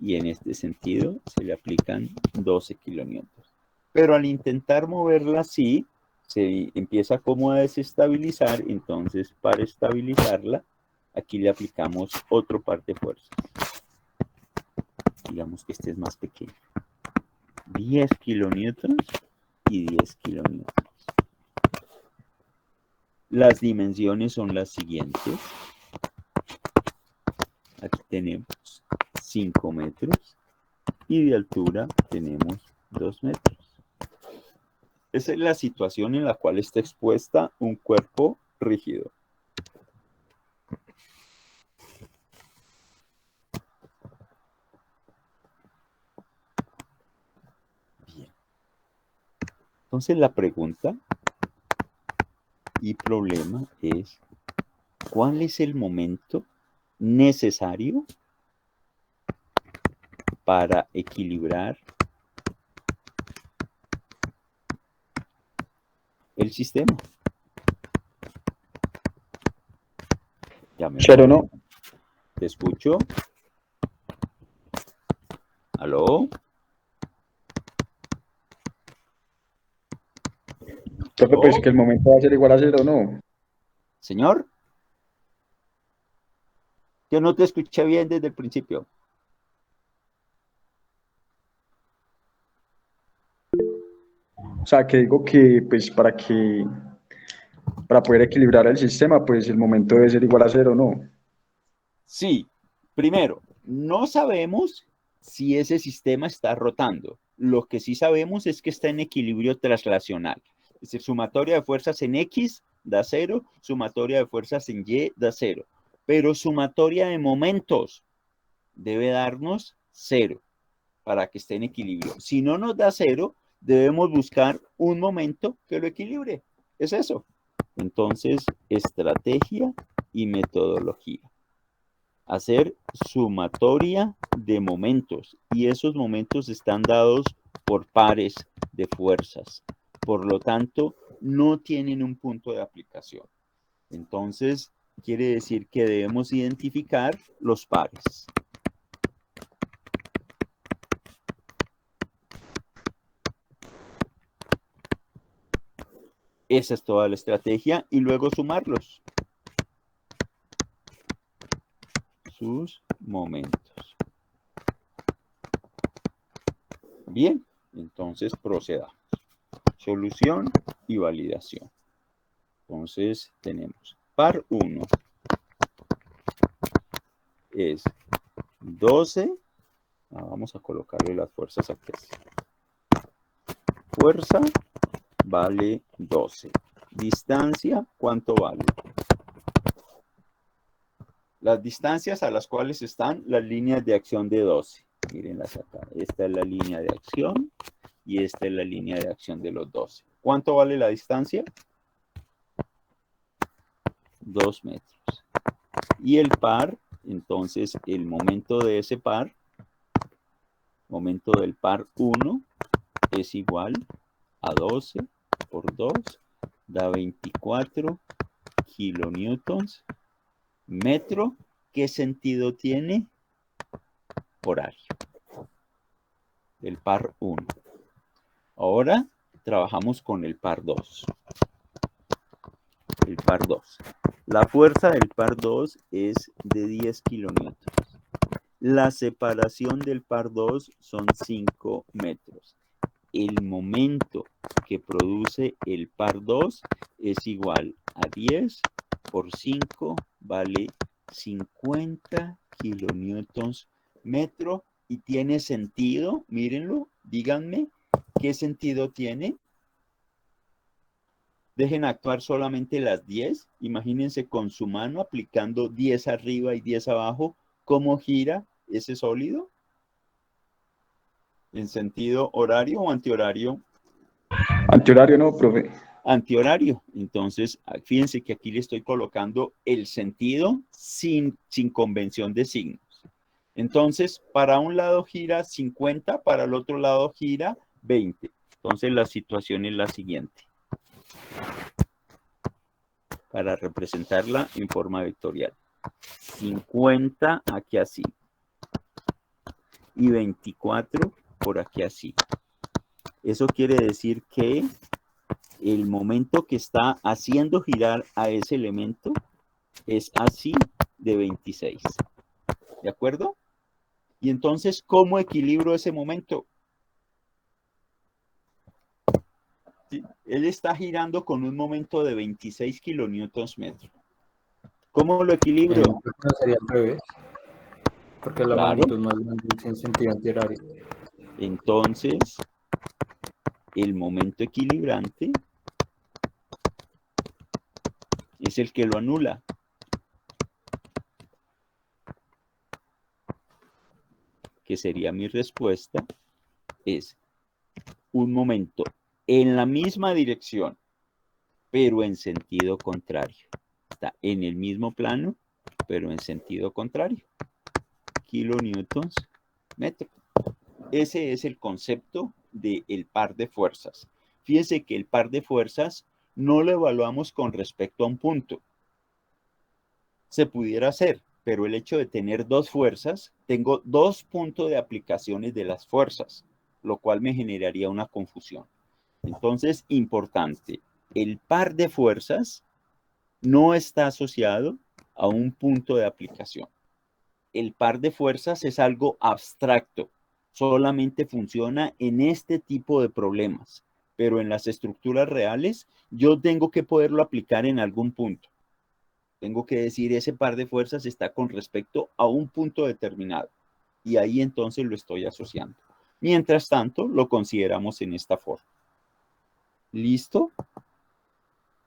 y en este sentido se le aplican 12 kilonewtons. Pero al intentar moverla así, se empieza como a desestabilizar. Entonces, para estabilizarla, aquí le aplicamos otro par de fuerzas. Digamos que este es más pequeño. 10 kilonewtons y 10 kilonewtons. Las dimensiones son las siguientes. Aquí tenemos 5 metros y de altura tenemos 2 metros. Esa es la situación en la cual está expuesta un cuerpo rígido. Bien. Entonces la pregunta y problema es, ¿cuál es el momento necesario para equilibrar el sistema? Cero, ¿no? ¿Te escucho? ¿Aló? Profe, pues que el momento va a ser igual a cero, ¿no? Señor, yo no te escuché bien desde el principio. O sea, que digo que, pues, para poder equilibrar el sistema, pues el momento debe ser igual a cero, ¿no? Sí, primero, no sabemos si ese sistema está rotando. Lo que sí sabemos es que está en equilibrio traslacional. Es decir, sumatoria de fuerzas en X da 0, sumatoria de fuerzas en Y da 0. Pero sumatoria de momentos debe darnos 0 para que esté en equilibrio. Si no nos da 0, debemos buscar un momento que lo equilibre. Es eso. Entonces, estrategia y metodología. Hacer sumatoria de momentos y esos momentos están dados por pares de fuerzas. Por lo tanto, no tienen un punto de aplicación. Entonces, quiere decir que debemos identificar los pares. Esa es toda la estrategia y luego sumarlos. Sus momentos. Bien, entonces procedamos. Solución y validación. Entonces tenemos par 1 es 12. Vamos a colocarle las fuerzas aquí. Fuerza vale 12. Distancia, ¿cuánto vale? Las distancias a las cuales están las líneas de acción de 12. Mírenlas acá. Esta es la línea de acción y esta es la línea de acción de los 12. ¿Cuánto vale la distancia? 2 metros. Y el par, entonces el momento de ese par, momento del par 1 es igual a 12 por 2, da 24 kilonewtons metro. ¿Qué sentido tiene? Horario. Del par 1. Ahora trabajamos con el par 2. El par 2. La fuerza del par 2 es de 10 kilonewtons. La separación del par 2 son 5 metros. El momento que produce el par 2 es igual a 10 por 5 vale 50 kilonewtons metro y tiene sentido, mírenlo, díganme, ¿qué sentido tiene? Dejen actuar solamente las 10, imagínense con su mano aplicando 10 arriba y 10 abajo, ¿cómo gira ese sólido? ¿En sentido horario o antihorario? Antihorario, no, profe. Antihorario. Entonces, fíjense que aquí le estoy colocando el sentido sin convención de signos. Entonces, para un lado gira 50, para el otro lado gira 20. Entonces, la situación es la siguiente. Para representarla en forma vectorial. 50 aquí así. Y 24 por aquí así. Eso quiere decir que el momento que está haciendo girar a ese elemento es así de 26. ¿De acuerdo? Y entonces, ¿cómo equilibro ese momento? ¿sí? Él está girando con un momento de 26 kilonewtons metro. ¿Cómo lo equilibro? Creo que no sería al revés, porque la Claro. magnitud más grande es en sentido antihorario. Entonces, el momento equilibrante es el que lo anula. Que sería mi respuesta, es un momento en la misma dirección, pero en sentido contrario. Está en el mismo plano, pero en sentido contrario. Kilonewtons metro. Ese es el concepto del par de fuerzas. Fíjense que el par de fuerzas no lo evaluamos con respecto a un punto. Se pudiera hacer, pero el hecho de tener dos fuerzas, tengo dos puntos de aplicaciones de las fuerzas, lo cual me generaría una confusión. Entonces, importante, el par de fuerzas no está asociado a un punto de aplicación. El par de fuerzas es algo abstracto, solamente funciona en este tipo de problemas, pero en las estructuras reales yo tengo que poderlo aplicar en algún punto. Tengo que decir ese par de fuerzas está con respecto a un punto determinado y ahí entonces lo estoy asociando. Mientras tanto, lo consideramos en esta forma. ¿Listo?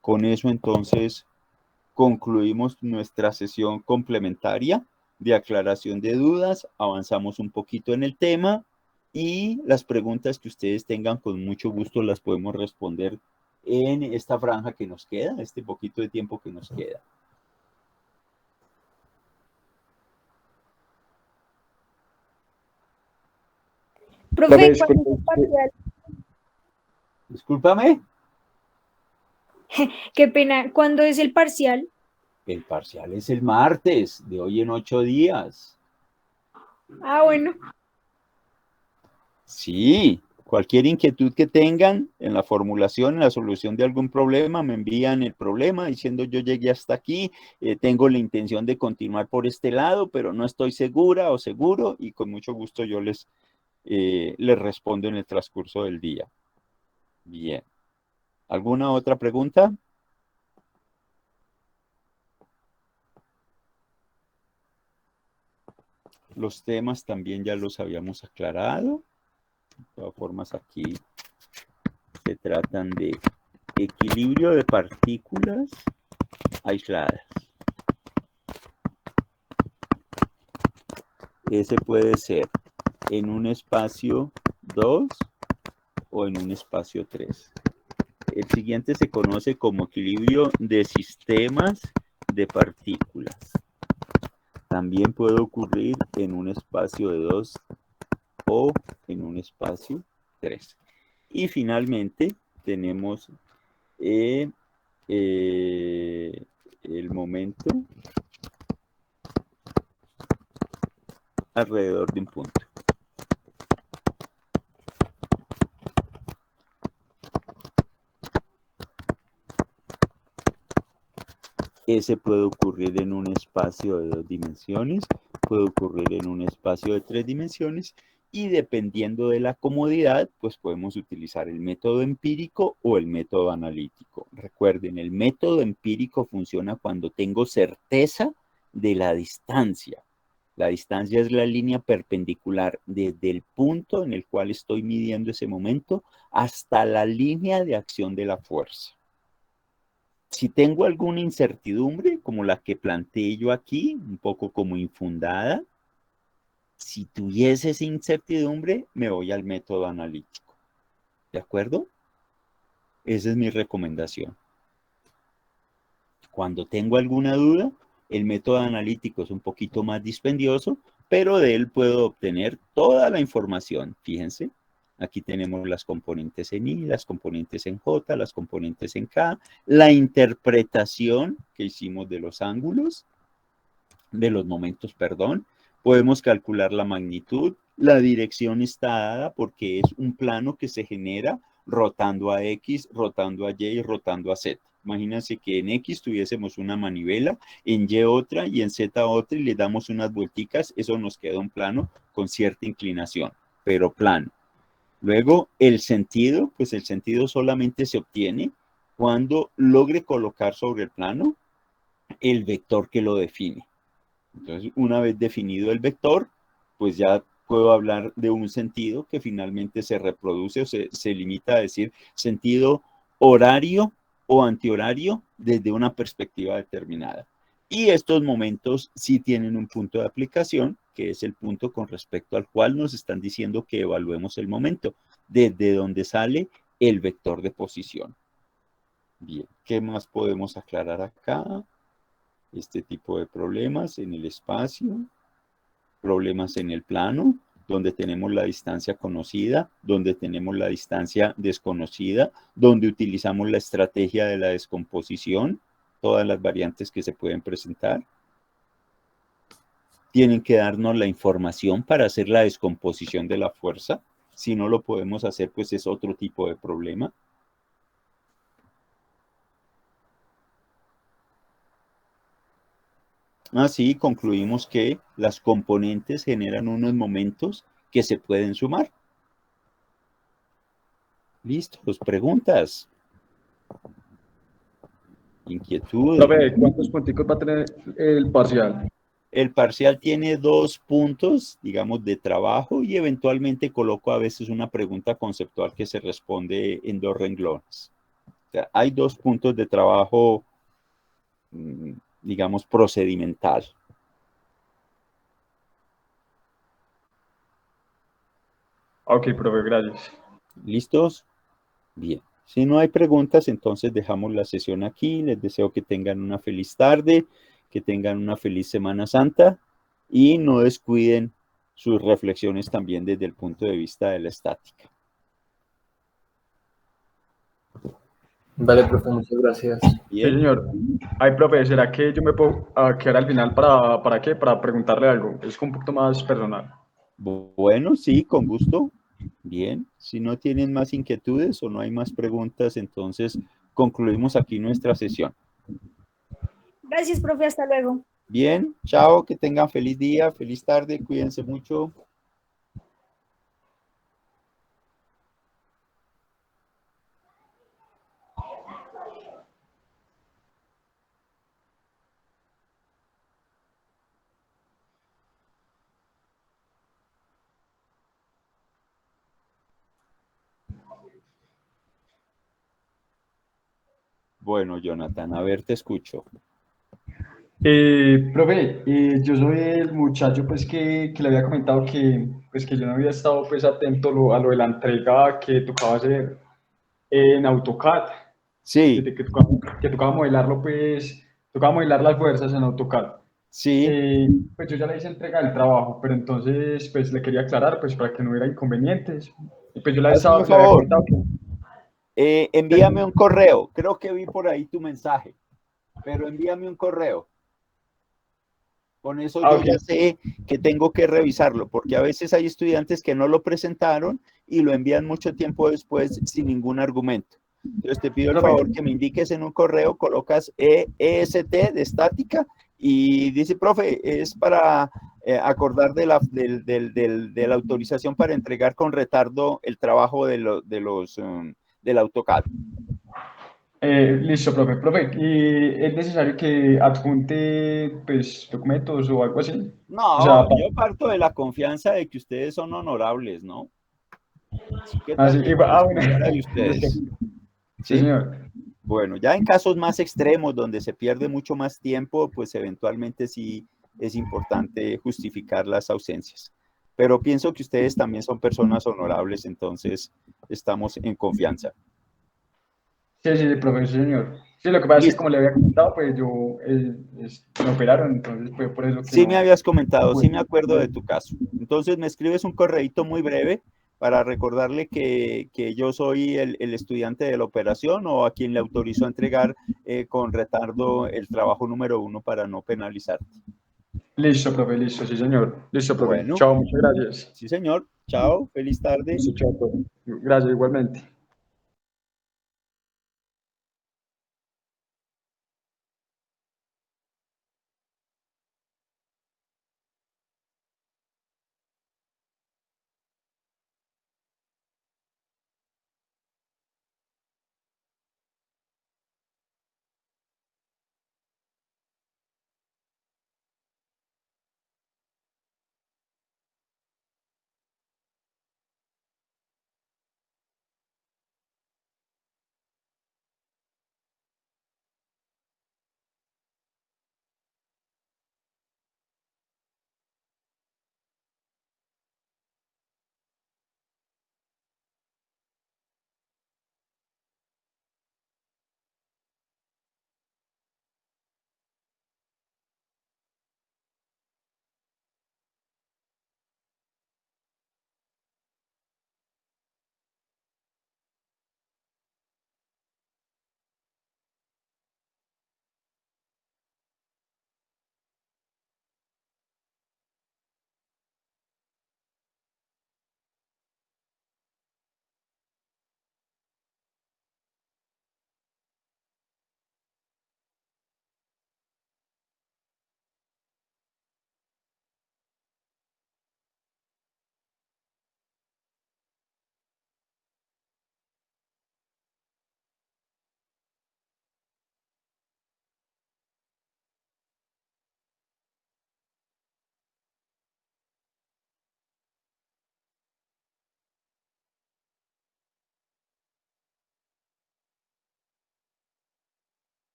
Con eso entonces concluimos nuestra sesión complementaria de aclaración de dudas, avanzamos un poquito en el tema y las preguntas que ustedes tengan con mucho gusto las podemos responder en esta franja que nos queda, este poquito de tiempo que nos queda. Profe, ¿cuándo es el parcial? Discúlpame. Qué pena, ¿cuándo es el parcial? El parcial es el martes, de hoy en 8 días. Ah, bueno. Sí, cualquier inquietud que tengan en la formulación, en la solución de algún problema, me envían el problema diciendo yo llegué hasta aquí, tengo la intención de continuar por este lado, pero no estoy segura o seguro y con mucho gusto yo les respondo en el transcurso del día. Bien. ¿Alguna otra pregunta? Los temas también ya los habíamos aclarado. De todas formas, aquí se tratan de equilibrio de partículas aisladas. Ese puede ser en un espacio 2 o en un espacio 3. El siguiente se conoce como equilibrio de sistemas de partículas. También puede ocurrir en un espacio de 2 o en un espacio 3. Y finalmente tenemos el momento alrededor de un punto. Ese puede ocurrir en un espacio de 2 dimensiones, puede ocurrir en un espacio de 3 dimensiones y dependiendo de la comodidad, pues podemos utilizar el método empírico o el método analítico. Recuerden, el método empírico funciona cuando tengo certeza de la distancia. La distancia es la línea perpendicular desde el punto en el cual estoy midiendo ese momento hasta la línea de acción de la fuerza. Si tengo alguna incertidumbre, como la que planteé yo aquí, un poco como infundada, si tuviese esa incertidumbre, me voy al método analítico. ¿De acuerdo? Esa es mi recomendación. Cuando tengo alguna duda, el método analítico es un poquito más dispendioso, pero de él puedo obtener toda la información. Fíjense, aquí tenemos las componentes en I, las componentes en J, las componentes en K, la interpretación que hicimos de los ángulos, de los momentos, perdón. Podemos calcular la magnitud, la dirección está dada porque es un plano que se genera rotando a X, rotando a Y y rotando a Z. Imagínense que en X tuviésemos una manivela, en Y otra y en Z otra y le damos unas vuelticas, eso nos queda un plano con cierta inclinación, pero plano. Luego, el sentido, pues el sentido solamente se obtiene cuando logre colocar sobre el plano el vector que lo define. Entonces, una vez definido el vector, pues ya puedo hablar de un sentido que finalmente se reproduce o se limita a decir sentido horario o antihorario desde una perspectiva determinada. Y estos momentos sí tienen un punto de aplicación, que es el punto con respecto al cual nos están diciendo que evaluemos el momento, desde donde sale el vector de posición. Bien, ¿qué más podemos aclarar acá? Este tipo de problemas en el espacio, problemas en el plano, donde tenemos la distancia conocida, donde tenemos la distancia desconocida, donde utilizamos la estrategia de la descomposición, todas las variantes que se pueden presentar. Tienen que darnos la información para hacer la descomposición de la fuerza. Si no lo podemos hacer, pues es otro tipo de problema. Así concluimos que las componentes generan unos momentos que se pueden sumar. Listos, preguntas. Inquietudes. Profe, ¿cuántos punticos va a tener el parcial? El parcial tiene 2 puntos, digamos, de trabajo y eventualmente coloco a veces una pregunta conceptual que se responde en 2 renglones. O sea, hay 2 puntos de trabajo, digamos, procedimental. Ok, profe, gracias. ¿Listos? Bien. Si no hay preguntas, entonces dejamos la sesión aquí. Les deseo que tengan una feliz tarde, que tengan una feliz Semana Santa y no descuiden sus reflexiones también desde el punto de vista de la estática. Vale, profe, muchas gracias. Bien. Sí, señor. Ay, profe, ¿será que yo me puedo quedar al final para qué? Para preguntarle algo. Es un poquito más personal. Bueno, sí, con gusto. Bien. Si no tienen más inquietudes o no hay más preguntas, entonces concluimos aquí nuestra sesión. Gracias, profe, hasta luego. Bien, chao, que tengan feliz día, feliz tarde, cuídense mucho. Bueno, Jonathan, a ver, te escucho. Profe, yo soy el muchacho pues que le había comentado que yo no había estado pues atento a lo de la entrega que tocaba hacer en AutoCAD. Sí, Que tocaba modelarlo pues, tocaba modelar las fuerzas en AutoCAD. sí. Pues yo ya le hice entrega del trabajo, pero entonces pues le quería aclarar pues para que no hubiera inconvenientes. Y pues yo Hazme un le había favor, comentado envíame un correo. Creo que vi por ahí tu mensaje, pero envíame un correo. Con eso yo ok. ya sé que tengo que revisarlo, porque a veces hay estudiantes que no lo presentaron y lo envían mucho tiempo después sin ningún argumento. Entonces te pido el Profe, favor que me indiques en un correo, colocas EST de estática y dice, profe, es para acordar de la autorización para entregar con retardo el trabajo del AutoCAD. listo, profe. Profe, ¿y es necesario que adjunte pues documentos o algo así? O sea, No, yo parto de la confianza de que ustedes son honorables, ¿no? ¿Qué tal así, que yo bueno, desconfiara de listo. ustedes? Sí, ¿Sí? señor. Bueno, ya en casos más extremos donde se pierde mucho más tiempo, pues eventualmente sí es importante justificar las ausencias. Pero pienso que ustedes también son personas honorables, entonces estamos en confianza. Sí, sí, profe, sí, señor. Sí, lo que pasa es que Listo. como le había comentado, pues yo me operaron, entonces fue por eso que Sí me no. habías comentado, sí Pues, me acuerdo de tu caso. Entonces me escribes un correíto muy breve para recordarle que yo soy el estudiante de la operación o a quien le autorizó a entregar con retardo el trabajo número 1 para no penalizarte. listo, profe, listo, sí, señor. Listo, profe. Bueno, Chao, muchas gracias. sí señor. Chao, feliz tarde. Listo, chao, profe. Gracias, igualmente.